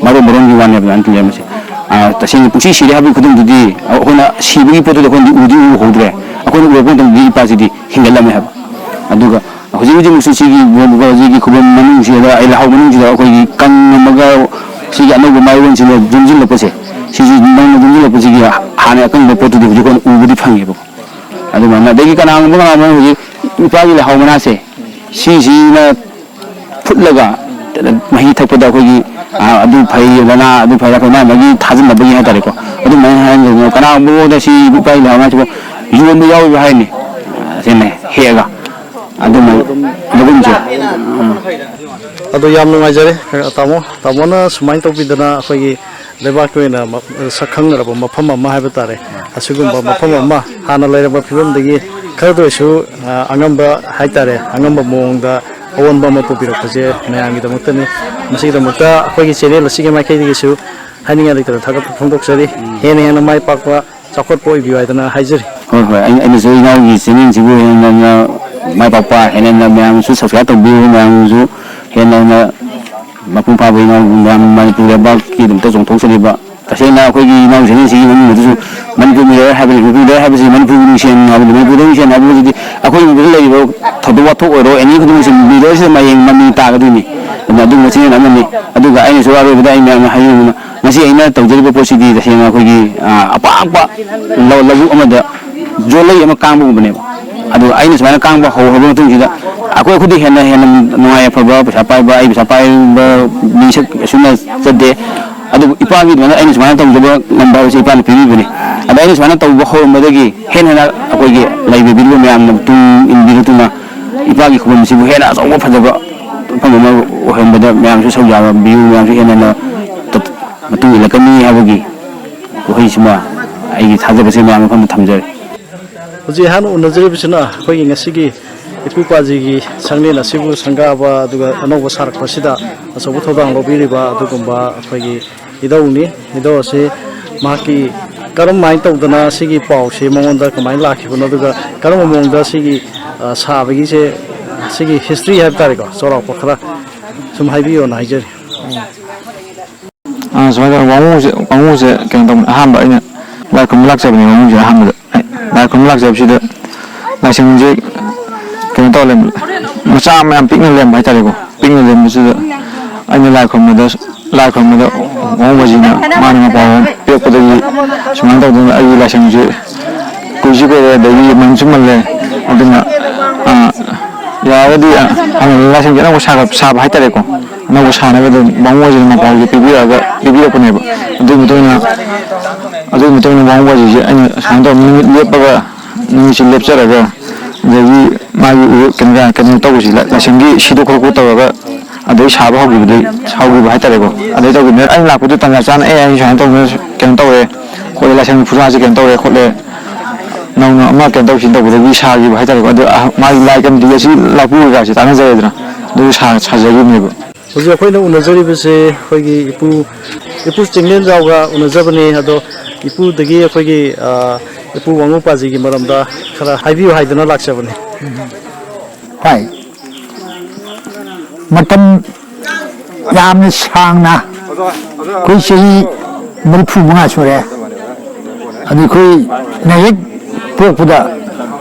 ꯃꯔꯣꯟꯒꯤ ꯋꯥꯅꯦꯕ ꯑꯗꯨꯃꯥꯏꯅ ꯂꯩꯔꯝꯃꯤꯁꯦ ꯇꯁꯦꯡꯅ ꯄꯨꯟꯁꯤ ꯁꯤꯔꯦ ꯍꯥꯏꯕꯒꯤ ꯈꯨꯗꯝꯗꯨꯗꯤ ꯑꯩꯈꯣꯏꯅ ꯁꯤꯕꯒꯤ ꯄꯣꯠꯇꯨꯗꯤ ꯑꯩꯈꯣꯏꯅꯗꯤ ꯎꯍꯧꯗ꯭ꯔꯦ ꯑꯩꯈꯣꯏꯅ ꯎꯔꯛꯄ ꯃꯇꯝꯗꯗꯤ ꯏꯄꯥꯁꯤꯗꯤ ꯍꯤꯡꯒꯠꯂꯝꯃꯦ ꯍꯥꯏꯕ ꯑꯗꯨꯒ ꯍꯧꯖꯤꯛꯃꯛꯁꯨ ꯁꯤꯒꯤ ꯈꯨꯕꯝ ꯃꯅꯨꯡꯁꯤꯗ ꯂꯩꯍꯥꯎ ꯃꯅꯨꯡꯁꯤꯗ ꯑꯩꯈꯣꯏꯒꯤ ꯀꯪꯉꯝꯃꯒ ꯁꯤꯒꯤ ꯑꯅꯧꯕ ꯃꯥꯏꯌꯣꯟꯁꯤꯅ ꯌꯣꯝꯁꯤꯜꯂꯛꯄꯁꯦ ꯁꯤꯁꯤ ꯅꯧꯅ ꯌꯣꯝꯁꯤꯜꯂꯛꯄꯁꯤꯒꯤ ꯍꯥꯟꯅ ꯑꯀꯪꯕ ꯄꯣꯠꯇꯨꯗꯤ ꯍꯧꯖꯤꯛ ꯑꯩꯈꯣꯏꯅ ꯎꯕꯗꯤ ꯐꯪꯉꯦꯕꯀꯣ ꯑꯗꯨꯃꯥꯏꯅ ꯑꯗꯒꯤ ꯀꯅꯥꯒꯨꯝꯕ ꯍꯧꯖꯤꯛ ꯏꯄꯥꯒꯤ ꯂꯩꯍꯥꯎ ꯃꯅꯥꯁꯦ ꯁꯤꯁꯤꯅ ꯐꯨꯠꯂꯒ ꯃꯍꯤ ꯊꯛꯄꯗ ꯑꯩꯈꯣꯏꯒꯤ ꯑꯗꯨ ꯐꯩ ꯂꯅꯥ ꯑꯗꯨ ꯐꯩ ꯑꯩꯈꯣꯏ ꯃꯥꯒꯤ ꯊꯥꯖꯤꯟꯅꯕꯒꯤ ꯍꯥꯏꯇꯥꯔꯦꯀꯣ ꯑꯗꯨꯃꯥꯏꯅ ꯍꯥꯏꯅ ꯀꯅꯥꯒꯨꯝꯕꯗ ꯁꯤ ꯏꯄꯥꯒꯤ ꯂꯩꯍꯥꯎ ꯃꯅꯥꯁꯤꯕꯨ ꯌꯣꯟꯕ ꯌꯥꯎꯔꯤꯕ ꯍꯥꯏꯅꯤ ꯁꯤꯅ ꯍꯦꯛꯑꯒ ꯑꯗꯨꯒꯨꯝꯕꯁꯦ ꯑꯗꯣ ꯌꯥꯝ ꯅꯨꯡꯉꯥꯏꯖꯔꯦ ꯇꯥꯃꯣꯅ ꯁꯨꯃꯥꯏꯅ ꯇꯧꯕꯤꯗꯅ ꯑꯩꯈꯣꯏꯒꯤ ꯂꯩꯕꯥꯛꯀꯤ ꯑꯣꯏꯅ ꯁꯛꯈꯪꯅꯔꯕ ꯃꯐꯝ ꯑꯃ ꯍꯥꯏꯕ ꯇꯥꯔꯦ ꯑꯁꯤꯒꯨꯝꯕ ꯃꯐꯝ ꯑꯃ ꯍꯥꯟꯅ ꯂꯩꯔꯝꯕ ꯐꯤꯕꯝꯗꯒꯤ ꯈꯔꯗ ꯑꯣꯏꯔꯁꯨ ꯑꯉꯝꯕ ꯍꯥꯏꯇꯥꯔꯦ ꯑꯉꯝꯕ ꯃꯑꯣꯡꯗ ꯑꯑꯣꯟꯕ ꯑꯃ ꯄꯨꯕꯤꯔꯛꯄꯁꯦ ꯃꯌꯥꯝꯒꯤꯗꯃꯛꯇꯅꯤ ꯃꯁꯤꯒꯤꯗꯃꯛꯇ ꯑꯩꯈꯣꯏꯒꯤ ꯆꯦꯅꯦꯜ ꯑꯁꯤꯒꯤ ꯃꯥꯏꯀꯩꯗꯒꯤꯁꯨ ꯍꯥꯏꯅꯤꯡꯉꯥꯏ ꯂꯩꯇꯅ ꯊꯥꯒꯠꯄ ꯐꯣꯡꯗꯣꯛꯆꯔꯤ ꯍꯦꯟꯅ ꯃꯥꯏ ꯄꯥꯛꯄ ꯆꯥꯎꯈꯠꯄ ꯑꯣꯏꯕꯤꯌꯨ ꯍꯥꯏꯗꯅ ꯍꯥꯏꯖꯔꯤ ꯍꯣꯏ ꯑꯩꯅꯁꯨ ꯏꯅꯥꯎꯒꯤ ꯆꯦꯅꯦꯜꯁꯤꯕꯨ ꯍꯦꯟꯅ ꯃꯥꯏ ꯄꯥꯛꯄ ꯍꯦꯟꯅ ꯃꯌꯥꯝꯁꯨ ꯁꯕꯁꯀ꯭ꯔꯥꯏꯕ ꯇꯧꯕꯤꯌꯨ ꯃꯌꯥꯝꯁꯨ ꯍꯦꯟꯅ ꯃꯄꯨꯡ ꯐꯥꯕ ꯏꯅꯥꯎ ꯃꯌꯥꯝ ꯃꯅꯤꯄꯨꯔ ꯂꯩꯕꯥꯛꯀꯤꯗꯃꯛꯇ ꯆꯣꯡꯊꯣꯛꯆꯔꯤꯕ ꯇꯁꯦꯡꯅ ꯑꯩꯈꯣꯏꯒꯤ ꯏꯅꯥꯎ ꯆꯦꯅꯦꯜꯁꯤꯒꯤ ꯃꯅꯨꯡꯗꯁꯨ ꯃꯅꯤꯄꯨꯔ ꯃꯤꯔꯔ ꯍꯥꯏꯕꯁꯤ ꯃꯅꯤꯄꯨꯔꯒꯤ ꯃꯤꯡꯁꯦꯟ ꯍꯥꯏꯕꯗꯤ ꯃꯅꯤꯄꯨꯔꯗ ꯃꯤꯡꯁꯦꯟ ꯍꯥꯏꯕꯁꯤꯗꯤ ꯑꯩꯈꯣꯏ ꯃꯅꯤꯄꯨꯔꯗ ꯂꯩꯔꯤꯕ ꯊꯧꯗꯣꯛ ꯋꯥꯊꯣꯛ ꯑꯣꯏꯔꯣ ꯑꯦꯅꯤ ꯈꯨꯗꯤꯡꯃꯛꯁꯦ ꯃꯤꯔꯔꯁꯤꯗ ꯃꯃꯤ ꯇꯥꯒꯗꯣꯏꯅꯤ ꯑꯗꯨꯒꯨꯝꯕ ꯆꯦꯅꯦꯜ ꯑꯃꯅꯤ ꯑꯗꯨꯒ ꯑꯩꯅꯁꯨ ꯑꯔꯣꯏꯕꯗ ꯑꯩ ꯃꯌꯥꯝꯅ ꯍꯥꯏꯅꯤꯡꯕꯅ ꯉꯁꯤ ꯑꯩꯅ ꯇꯧꯖꯔꯤꯕ ꯄꯣꯠꯁꯤꯗꯤ ꯇꯁꯦꯡꯅ ꯑꯩꯈꯣꯏꯒꯤ ꯑꯄꯥꯛꯄ ꯂꯧꯕꯨꯛ ꯑꯃꯗ ꯖꯣꯂꯩ ꯑꯃ ꯀꯥꯡꯕꯒꯨꯝꯕꯅꯦꯕ ꯑꯗꯨ ꯑꯩꯅ ꯁꯨꯃꯥꯏꯅ ꯀꯥꯡꯕ ꯍꯧꯔꯕ ꯃꯇꯨꯡꯁꯤꯗ ꯑꯩꯈꯣꯏꯗꯤ ꯍꯦꯟꯅ ꯅꯨꯡꯉꯥꯏ ꯑꯐꯕ ꯄꯩꯁꯥ ꯄꯥꯏꯕ ꯑꯩ ꯄꯩꯁꯥ ꯄꯥꯏꯕ ꯃꯤꯁꯛ ꯑꯁꯨꯝꯅ ꯆꯠꯇꯦ ꯑꯗꯨꯕꯨ ꯏꯄꯥꯒꯤ ꯑꯗꯨꯃꯥꯏꯅ ꯑꯩꯅ ꯁꯨꯃꯥꯏꯅ ꯇꯧꯖꯕ ꯉꯝꯕ ꯍꯥꯏꯕꯁꯤ ꯏꯄꯥꯅ ꯄꯤꯕꯤꯕꯅꯤ ꯑꯗ ꯑꯩꯅ ꯁꯨꯃꯥꯏꯅ ꯇꯧꯕ ꯍꯧꯔꯝꯕꯗꯒꯤ ꯍꯦꯟꯅ ꯑꯩꯈꯣꯏꯒꯤ ꯂꯩꯕꯤꯔꯤꯕ ꯃꯌꯥꯝꯅ ꯇꯨꯡ ꯏꯟꯕꯤꯔꯛꯇꯨꯅ ꯏꯄꯥꯒꯤ ꯈꯨꯕꯝꯁꯤꯕꯨ ꯍꯦꯟꯅ ꯑꯆꯧꯕ ꯐꯖꯕ ꯃꯐꯝ ꯑꯃ ꯑꯣꯏꯍꯟꯕꯗ ꯃꯌꯥꯝꯁꯨ ꯁꯧꯖꯥꯕ ꯚ꯭ꯌꯨ ꯃꯌꯥꯝꯁꯨ ꯍꯦꯟꯅ ꯃꯇꯨꯡ ꯏꯜꯂꯛꯀꯅꯤ ꯍꯥꯏꯕꯒꯤ ꯋꯥꯍꯩꯁꯤꯃ ꯑꯩꯒꯤ ꯊꯥꯖꯕꯁꯦ ꯃꯌꯥꯝ ꯃꯐꯝꯗ ꯊꯝꯖꯔꯤ ꯍꯧꯖꯤꯛ ꯍꯥꯟꯅ ꯎꯅꯖꯔꯤꯕꯁꯤꯅ ꯑꯩꯈꯣꯏꯒꯤ ꯉꯁꯤꯒꯤ ꯏꯄꯨꯄꯥꯖꯤꯒꯤ ꯁꯪꯂꯦꯟ ꯑꯁꯤꯕꯨ ꯁꯪꯒꯥꯕ ꯑꯗꯨꯒ ꯑꯅꯧꯕ ꯁꯥꯔꯛꯄꯁꯤꯗ ꯑꯆꯧꯕ ꯊꯧꯗꯥꯡ ꯂꯧꯕꯤꯔꯤꯕ ꯑꯗꯨꯒꯨꯝꯕ ꯑꯩꯈꯣꯏꯒꯤ ꯏꯙꯧꯅꯤ ꯏꯙꯧ ꯑꯁꯤ ꯃꯍꯥꯛꯀꯤ ꯀꯔꯝꯍꯥꯏꯅ ꯇꯧꯗꯅ ꯁꯤꯒꯤ ꯄꯥꯎꯁꯤ ꯃꯉꯣꯟꯗ ꯀꯃꯥꯏꯅ ꯂꯥꯛꯈꯤꯕꯅꯣ ꯑꯗꯨꯒ ꯀꯔꯝꯕ ꯃꯑꯣꯡꯗ ꯁꯤꯒꯤ ꯁꯥꯕꯒꯤꯁꯦ ꯁꯤꯒꯤ ꯍꯤꯁꯇ꯭ꯔꯤ ꯍꯥꯏꯕ ꯇꯥꯔꯦꯀꯣ ꯆꯥꯎꯔꯥꯛꯄ ꯈꯔ ꯁꯨꯝ ꯍꯥꯏꯕꯤꯌꯣꯅ ꯍꯥꯏꯖꯔꯤ ꯁꯨꯃꯥꯏꯅ ꯋꯥꯡꯉꯨꯁꯦ ꯀꯩꯅꯣ ꯇꯧꯕꯅꯤ ꯑꯍꯥꯟꯕ ꯑꯩꯅ ꯂꯥꯏ ꯈꯨꯔꯨꯝꯕ ꯂꯥꯛꯆꯕꯅꯤ ꯋꯥꯡꯉꯨꯁꯦ ꯑꯍꯥꯟꯕꯗ ꯂꯥꯏ ꯈꯨꯔꯨꯝꯕ ꯂꯥꯛꯆꯕꯁꯤꯗ ꯂꯥꯏꯁꯪꯁꯦ ꯀꯩꯅꯣ ꯇꯧꯔ ꯂꯩꯔꯝꯕ ꯃꯆꯥ ꯃꯌꯥꯝ ꯄꯤꯛꯅ ꯂꯩꯔꯝꯕ ꯍꯥꯏꯇꯥꯔꯦꯀꯣ ꯄꯤꯛꯅ ꯂꯩꯔꯝꯕꯁꯤꯗ ꯑꯩꯅ ꯂꯥꯏ ꯈꯨꯔꯨꯝꯕꯗ ꯋꯥꯡꯉꯨꯕꯁꯤꯅ ꯃꯥꯅ ꯃꯄꯥꯎ ꯄꯤꯔꯛꯄꯗꯒꯤ ꯁꯨꯃꯥꯏꯅ ꯇꯧꯗꯅ ꯑꯩꯒꯤ ꯂꯥꯏꯁꯪꯁꯦ ꯀꯨꯏꯁꯨ ꯀꯨꯏꯔꯦ ꯑꯗꯒꯤ ꯃꯟꯁꯨ ꯃꯜꯂꯦ ꯑꯗꯨꯅ ꯌꯥꯔꯒꯗꯤ ꯂꯥꯏꯁꯪꯁꯦ ꯑꯅꯧꯕ ꯁꯥꯕ ꯍꯥꯏꯇꯥꯔꯦꯀꯣ ꯑꯅꯧꯕ ꯁꯥꯟꯅꯕꯗ ꯋꯥꯡꯉꯨꯕꯁꯤꯅ ꯃꯄꯥꯎꯁꯦ ꯄꯤꯕꯤꯔꯛꯄꯅꯦꯕ ꯑꯗꯨꯒꯤ ꯃꯇꯨꯡ ꯏꯟꯅ ꯋꯥꯡꯉꯨꯕꯁꯤꯁꯦ ꯑꯩꯅ ꯁꯨꯃꯥꯏꯅ ꯇꯧ ꯅꯨꯃꯤꯠ ꯂꯦꯞꯄꯒ ꯅꯨꯃꯤꯠꯁꯤ ꯂꯦꯞꯆꯔꯒ ꯑꯗꯒꯤ ꯃꯥꯒꯤ ꯀꯩꯅꯣ ꯇꯧꯕꯁꯤ ꯂꯥꯏꯁꯪꯒꯤ ꯁꯤꯗꯣꯛ ꯈꯣꯠꯇꯣꯛ ꯇꯧꯔꯒ ꯑꯗꯩ ꯁꯥꯕ ꯍꯧꯈꯤꯕ ꯍꯥꯏꯇꯥꯔꯦꯀꯣ ꯑꯗꯩ ꯇꯧꯈꯤꯕꯅꯦ ꯑꯩꯅ ꯂꯥꯛꯄꯗꯨ ꯇꯟꯖꯥ ꯆꯥꯅ ꯑꯩ ꯁꯨꯃꯥꯏꯅ ꯇꯧꯗꯅ ꯀꯩꯅꯣ ꯇꯧꯔꯦ ꯈꯣꯠꯂꯦ ꯂꯥꯏꯁꯪ ꯐꯨꯖꯥꯁꯤ ꯀꯩꯅꯣ ꯇꯧꯔꯦ ꯈꯣꯠꯂꯦ ꯅꯧꯅ ꯑꯃ ꯀꯩꯅꯣ ꯇꯧꯁꯤꯟ ꯇꯧꯕꯗꯒꯤ ꯁꯥꯈꯤꯕ ꯍꯥꯏꯇꯥꯔꯦꯀꯣ ꯑꯗꯣ ꯃꯥꯒꯤ ꯂꯥꯏ ꯀꯝꯃꯤꯇꯤ ꯑꯁꯤ ꯂꯥꯛꯄꯤꯔꯒꯁꯤ ꯇꯥꯟꯅꯖꯔꯦꯗꯅ ꯑꯗꯨꯒ ꯁꯥꯖꯈꯤꯕꯅꯦꯕ ꯍꯧꯖꯤꯛ ꯑꯩꯈꯣꯏꯅ ꯎꯅꯖꯔꯤꯕꯁꯦ ꯑꯩꯈꯣꯏꯒꯤ ꯏꯄꯨ ꯆꯤꯡꯂꯦꯟꯖꯥꯎꯒ ꯎꯅꯖꯕꯅꯤ ꯑꯗꯣ ꯏꯄꯨꯗꯒꯤ ꯑꯩꯈꯣꯏꯒꯤ ꯏꯄꯨ ꯋꯥꯡꯉꯨ ꯃꯔꯝꯗ ꯈꯔ ꯍꯥꯏꯕꯤꯌꯨ ꯍꯥꯏꯗꯅ ꯂꯥꯛꯆꯕꯅꯤ ꯍꯣꯏ ꯃꯇꯝ ꯌꯥꯝꯅ ꯁꯥꯡꯅ ꯑꯩꯈꯣꯏ ꯆꯍꯤ 35 ꯁꯨꯔꯦ ꯑꯗꯨ ꯑꯩꯈꯣꯏ ꯍꯦꯛ ꯄꯣꯛꯄꯗ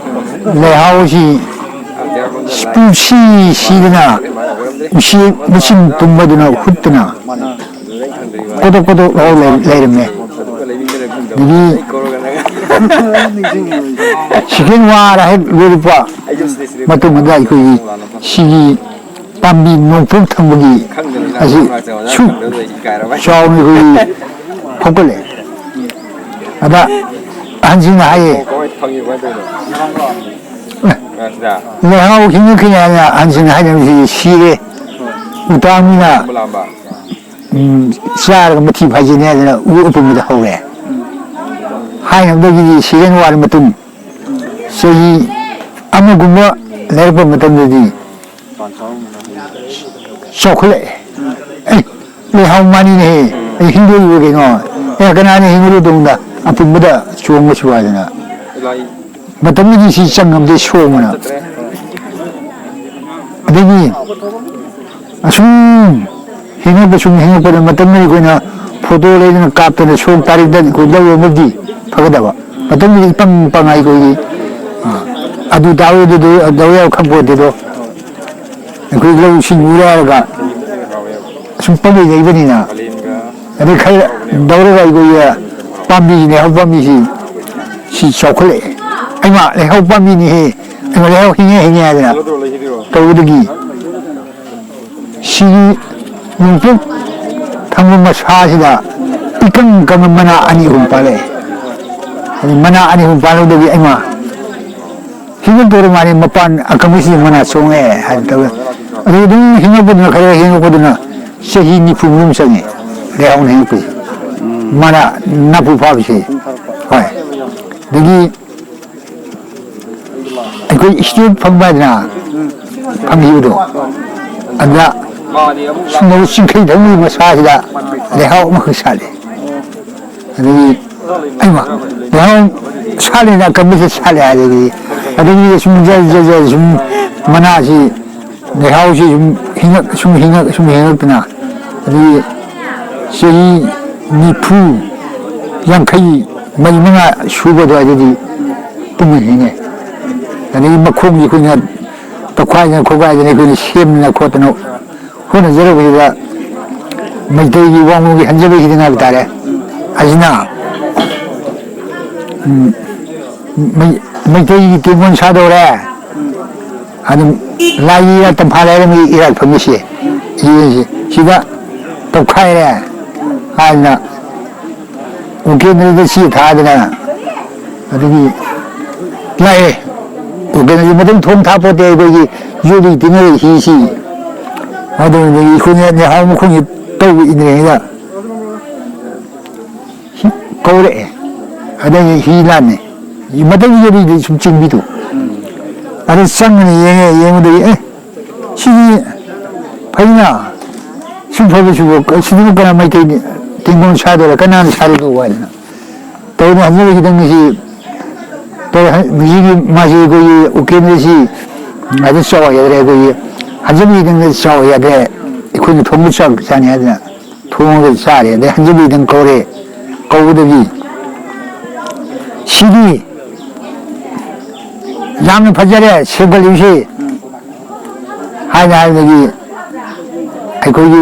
ꯂꯩꯍꯥꯎꯁꯤ ꯁꯤꯗꯅ ꯎꯆꯦꯛ ꯃꯆꯤꯟ ꯇꯨꯝꯕꯗꯨꯅ ꯍꯨꯠꯇꯨꯅ ꯀꯣꯗꯣꯛ ꯀꯣꯗꯣꯛ ꯂꯩꯔꯝꯃꯦ ꯑꯗꯒꯤ ꯁꯦꯀꯦꯟ ꯋꯥꯔ ꯍꯦꯛ ꯂꯣꯏꯔꯛꯄ ꯃꯇꯨꯡꯗ ꯑꯩꯈꯣꯏꯒꯤ ꯁꯤꯒꯤ ꯄꯥꯝꯕꯤ ꯅꯣꯡꯄꯣꯛ ꯊꯪꯕꯒꯤ ꯑꯁꯤ ꯁꯨꯛ ꯆꯥꯎꯅ ꯑꯩꯈꯣꯏꯒꯤ ꯐꯧꯒꯠꯂꯦ ꯑꯗ ꯑꯍꯟꯁꯤꯡꯅ ꯍꯥꯏꯌꯦ ꯂꯩꯍꯥꯎ ꯍꯤꯡꯉꯛꯈꯤꯅꯤ ꯍꯥꯏꯅ ꯑꯍꯟꯁꯤꯡꯅ ꯍꯥꯏꯅꯕꯁꯤ ꯁꯤꯔꯦ ꯎꯇꯥꯡꯅꯤꯅ ꯆꯥꯔꯒ ꯃꯊꯤ ꯐꯥꯏꯖꯤꯅꯤ ꯍꯥꯏꯗꯅ ꯎ ꯑꯄꯨꯟꯕꯗ ꯍꯧꯔꯦ ꯍꯥꯏꯅꯕꯗꯒꯤꯗꯤ ꯁꯤꯖꯟ ꯋꯥꯔ ꯃꯇꯨꯡ ꯆꯍꯤ ꯑꯃꯒꯨꯝꯕ ꯂꯩꯔꯛꯄ ꯃꯇꯝꯗꯗꯤ ꯆꯥꯎꯈꯠꯂꯛꯑꯦ ꯂꯩꯍꯥꯎ ꯃꯥꯅꯤꯅꯦꯍꯦ ꯑꯩ ꯍꯤꯡꯗꯣꯔꯤꯕ ꯀꯩꯅꯣ ꯀꯅꯥꯅ ꯍꯤꯡꯒꯗꯧꯗ ꯑꯄꯨꯟꯕꯗ ꯆꯣꯡꯕꯁꯨ ꯍꯥꯏꯗꯅ ꯃꯇꯝꯗꯨꯗꯤ ꯁꯤ ꯆꯪꯉꯝꯗꯦ ꯁꯣꯡꯕꯅ ꯑꯗꯒꯤ ꯑꯁꯨꯝ ꯍꯤꯡꯉꯛꯄꯗ ꯃꯇꯝꯗꯨꯗꯤ ꯑꯩꯈꯣꯏꯅ ꯐꯣꯇꯣ ꯂꯩꯗꯅ ꯀꯥꯞꯇꯅ ꯁꯣꯡ ꯇꯥꯔꯤꯛꯇ ꯑꯩꯈꯣꯏ ꯂꯧꯔꯝꯃꯗꯤ ꯐꯒꯗꯕ ꯃꯇꯝꯗꯨꯗꯤ ꯏꯄꯪ ꯄꯪ ꯑꯩꯈꯣꯏꯒꯤ ꯑꯗꯨ ꯇꯥꯔꯣꯏꯗꯨꯗ ꯗꯧ ꯈꯪꯄꯣꯠꯇꯦꯗꯣ ꯑꯩꯈꯣꯏ ꯂꯧꯁꯤꯡ ꯎꯔꯛꯑꯒ ꯑꯁꯨꯝ ꯄꯪꯂꯩ ꯂꯩꯕꯅꯤꯅ ꯑꯗꯩ ꯈꯔ ꯗꯧꯔꯒ ꯑꯩꯈꯣꯏꯒꯤ ꯄꯥꯝꯕꯤꯁꯤ ꯂꯩꯍꯥꯎ ꯄꯥꯝꯕꯤꯁꯤ ꯁꯤ ꯆꯥꯎꯈꯠꯂꯛꯑꯦ ꯑꯩꯃ ꯂꯩꯍꯥꯎ ꯄꯥꯝꯕꯤꯅꯤꯍꯦ ꯑꯩꯃ ꯂꯩꯍꯥꯎ ꯍꯤꯡꯉꯦ ꯍꯥꯏꯗꯅ ꯇꯧꯕꯗꯒꯤ ꯁꯤꯒꯤ ꯅꯣꯡꯄꯣꯛ ꯊꯪꯕ ꯃꯁꯥꯁꯤꯗ ꯏꯀꯪ ꯀꯪꯕ ꯃꯅꯥ 2-3 ꯄꯥꯜꯂꯛꯑꯦ ꯑꯗꯩ ꯃꯅꯥ 2-3 ꯄꯥꯜꯂꯛꯄꯗꯒꯤ ꯑꯩꯃ ꯍꯤꯡꯉꯛꯇꯧꯔ ꯃꯥꯜꯂꯦ ꯃꯄꯥꯟ ꯑꯀꯪꯕꯁꯤꯗ ꯃꯅꯥ ꯆꯣꯡꯉꯛꯑꯦ ꯍꯥꯏꯅ ꯇꯧꯋꯦ ꯑꯗꯨ ꯑꯗꯨꯝ ꯍꯤꯡꯉꯛꯄꯗꯨꯅ ꯈꯔ ꯍꯤꯡꯉꯛꯄꯗꯨꯅ ꯆꯍꯤ 90 ꯆꯪꯉꯦ ꯂꯩꯍꯥꯎꯅ ꯍꯤꯡꯉꯛꯄꯁꯤ ꯃꯅꯥ ꯅꯥꯄꯨ ꯐꯥꯕꯁꯤ ꯍꯣꯏ ꯑꯗꯒꯤ ꯑꯩꯈꯣꯏ ꯏꯁꯇꯦꯠ ꯐꯪꯕ ꯍꯥꯏꯗꯅ ꯐꯪꯈꯤꯕꯗꯣ ꯑꯗꯨꯗ ꯁꯨꯝꯕ ꯆꯤꯡꯈꯩ ꯊꯪꯕꯒꯤ ꯃꯁꯥꯁꯤꯗ ꯂꯩꯍꯥꯎ ꯑꯃꯈꯛ ꯁꯥꯠꯂꯦ ꯑꯗꯒꯤ ꯑꯩꯃ ꯂꯩꯍꯥꯎ ꯁꯥꯠꯂꯦꯅ ꯑꯀꯪꯕꯁꯤ ꯁꯥꯠꯂꯦ ꯍꯥꯏꯗꯒꯤ ꯑꯗꯒꯤ ꯁꯨꯝ ꯁꯨꯝ ꯃꯅꯥꯁꯤ ꯂꯩꯍꯥꯎꯁꯤ ꯁꯨꯝ ꯍꯤꯡꯉꯛꯇꯅ ꯑꯗꯒꯤ ꯆꯍꯤ 40-50 ꯁꯨꯕ ꯑꯗꯨꯋꯥꯏꯗꯗꯤ ꯄꯨꯡꯅ ꯍꯤꯡꯉꯦ ꯑꯗꯒꯤ ꯃꯈꯣꯡꯁꯤ ꯑꯩꯈꯣꯏꯅ ꯇꯧꯈꯥꯏꯗꯅ ꯈꯣꯠꯈꯥꯏꯗꯅ ꯑꯩꯈꯣꯏꯅ ꯁꯦꯝꯗꯅ ꯈꯣꯠꯇꯅ ꯍꯣꯠꯅꯖꯔꯛꯄꯁꯤꯗ ꯃꯩꯇꯩꯒꯤ ꯋꯥꯡꯃꯨꯒꯤ ꯍꯟꯖꯕ ꯍꯤꯗꯤꯡ ꯍꯥꯏꯕ ꯇꯥꯔꯦ ꯑꯁꯤꯅ ꯃꯩꯇꯩꯒꯤ ꯇꯦꯡꯒꯣꯟ ꯁꯥꯗꯧꯔꯦ ꯑꯗꯨꯝ ꯂꯥꯏꯒꯤ ꯇꯝꯐꯥ ꯂꯥꯏꯔꯝꯒꯤ ꯏꯔꯥꯠ ꯐꯪꯉꯤꯁꯤ ꯁꯤꯗ ꯇꯧꯈꯥꯏꯔꯦ ꯍꯥꯏꯗꯅ ꯎꯀꯦꯟꯗ꯭ꯔꯗ ꯁꯤ ꯊꯥꯗꯅ ꯑꯗꯒꯤ ꯂꯥꯛꯑꯦ ꯎꯀꯦꯟꯗ꯭ꯔꯁꯤ ꯃꯇꯝ ꯊꯣꯡ ꯊꯥꯄꯣꯠꯇꯦ ꯑꯩꯈꯣꯏꯒꯤ ꯌꯣꯜꯂꯤ ꯇꯤꯡꯉꯔꯤ ꯍꯤꯁꯤ ꯑꯗꯨꯗꯒꯤ ꯑꯩꯈꯣꯏꯅ ꯂꯩꯍꯥꯎ ꯃꯈꯣꯡꯁꯤ ꯇꯧꯕ ꯏꯟꯗ꯭ꯔꯤꯉꯩꯗ ꯀꯧꯔꯛꯑꯦ ꯑꯗꯒꯤ ꯍꯤ ꯂꯥꯟꯅꯤ ꯃꯇꯝꯗꯨꯗꯗꯤ ꯁꯨꯝ ꯆꯤꯡꯕꯤꯗꯨ ꯑꯗꯨ ꯆꯪꯉꯅꯤ ꯌꯦꯡꯕꯗꯒꯤ ꯁꯤꯗꯤ ꯐꯩꯅ ꯁꯨꯝ ꯐꯕꯁꯤꯕꯨ ꯁꯤꯗꯤ ꯀꯅꯥ ꯃꯩꯇꯩ ꯇꯦꯡꯒꯣꯟ ꯁꯥꯗꯣꯏꯔꯥ ꯀꯅꯥꯅ ꯁꯥꯔꯤꯗꯣ ꯍꯥꯏꯗꯅ ꯇꯧꯅ ꯍꯟꯖꯤꯟꯈꯤꯗꯪꯁꯤ ꯃꯁꯤꯒꯤ ꯃꯥꯁꯤ ꯑꯩꯈꯣꯏꯒꯤ ꯎꯀꯦꯟꯗꯁꯤ ꯑꯗꯨ ꯆꯥꯎ ꯌꯥꯗ꯭ꯔꯦ ꯑꯩꯈꯣꯏꯒꯤ ꯍꯟꯖꯤꯟꯈꯤꯗꯪꯗ ꯆꯥꯎ ꯌꯥꯗ꯭ꯔꯦ ꯑꯩꯈꯣꯏꯅ ꯊꯣꯡꯕ ꯆꯥꯛ ꯆꯥꯅꯤ ꯍꯥꯏꯗꯅ ꯊꯣꯡꯉꯒ ꯆꯥꯔꯦ ꯑꯗꯩ ꯍꯟꯖꯤꯟꯈꯤꯗꯪ ꯀꯧꯔꯦ ꯀꯧꯕꯗꯒꯤ 시기 양은 퍼져래 시골 임시 하나 여기 거기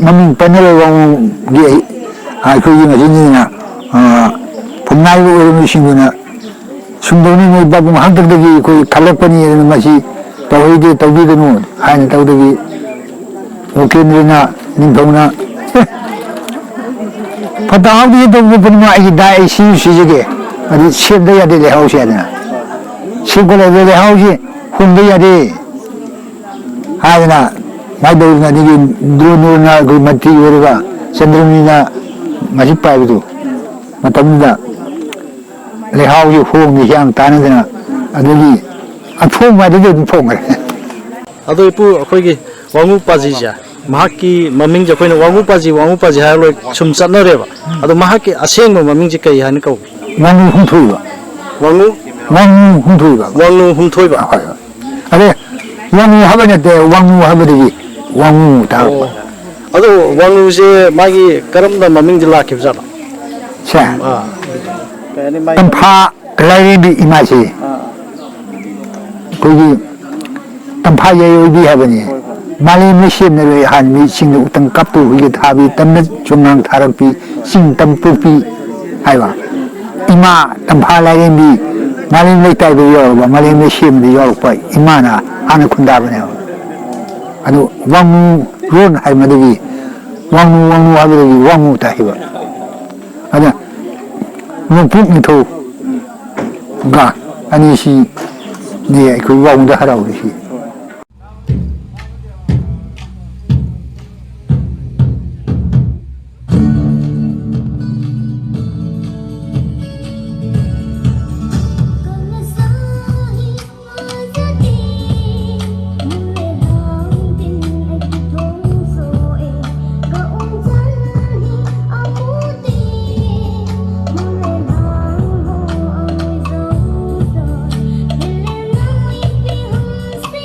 마민 빠내려 게 거기 무슨이나 봄날고 이런 식이나 순도는 바보 한덕덕이 거기 갈락번이 이런 맛이 더위게 더위게는 하나 더덕이 오케이나 님동나 바다하고도 보면 아기 다이 시시게 어디 시험돼야 돼 하우스야 되나 시골에 왜 하우스 혼돼야 돼 하나 마이도나 되게 누누나 그 마티 요리가 선드름이나 맛이 빠지도 맞답니다 내 하우스 호응이 향 따는 데나 아들이 폼 맞아도 폼 그래 ꯑꯗꯣ ꯏꯄꯨ ꯑꯩꯈꯣꯏꯒꯤ ꯋꯥꯡꯉꯨ ꯄꯥꯖꯤꯁꯦ ꯃꯍꯥꯛꯀꯤ ꯃꯃꯤꯡꯁꯦ ꯑꯩꯈꯣꯏꯅ ꯋꯥꯡꯉꯨ ꯄꯥꯖꯤ ꯍꯥꯏꯔ ꯂꯣꯏ ꯁꯨꯝ ꯆꯠꯅꯔꯦꯕ ꯑꯗꯣ ꯃꯍꯥꯛꯀꯤ ꯑꯁꯦꯡꯕ ꯃꯃꯤꯡꯁꯦ ꯀꯩ ꯍꯥꯏꯅ ꯀꯧꯏ 왕후 홍토이가 왕후 홍토이가 왕후 훔토이바 아래 왕후 하버냐 때 왕후 하버리기 왕후 다 ꯑꯗꯣ 왕후ꯁꯦ ꯃꯥꯒꯤ ꯀꯔꯝꯕ ꯃꯃꯤꯡꯗꯤ ꯂꯥꯛꯈꯤꯕꯖꯥꯠꯅꯣ 자 땀파 라이비 이마시 거기 땀파 예요비 하버니 말레미 시험내로 한 미싱도 우땅 깝도 이게 답이 땀내 중앙 타락비 싱 땀뿌비 하이와 이마 땀파 라이비 말레미 따이도 열어봐 말레미 시험도 열어봐 이마나 하는 군다버네요 아주 왕무 론 할머니기 왕무 하버니 왕무 다 해봐 아니야 뭐 북미토 가 아니시 네 그 왕무도 하라고 그러시 Hãy subscribe cho kênh Ghiền Mì Gõ để không bỏ lỡ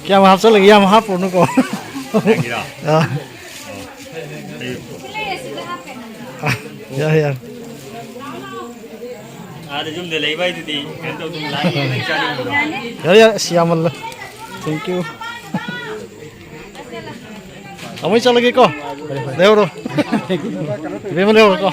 Kaya mahapsal lagi, yang mahapon ko. Ah. Ya. Ada jumlah lagi itu di kantor tu lagi. Ya, siamal lah. Thank you. Kamu lagi ko. Leo ro. Bima leo ko.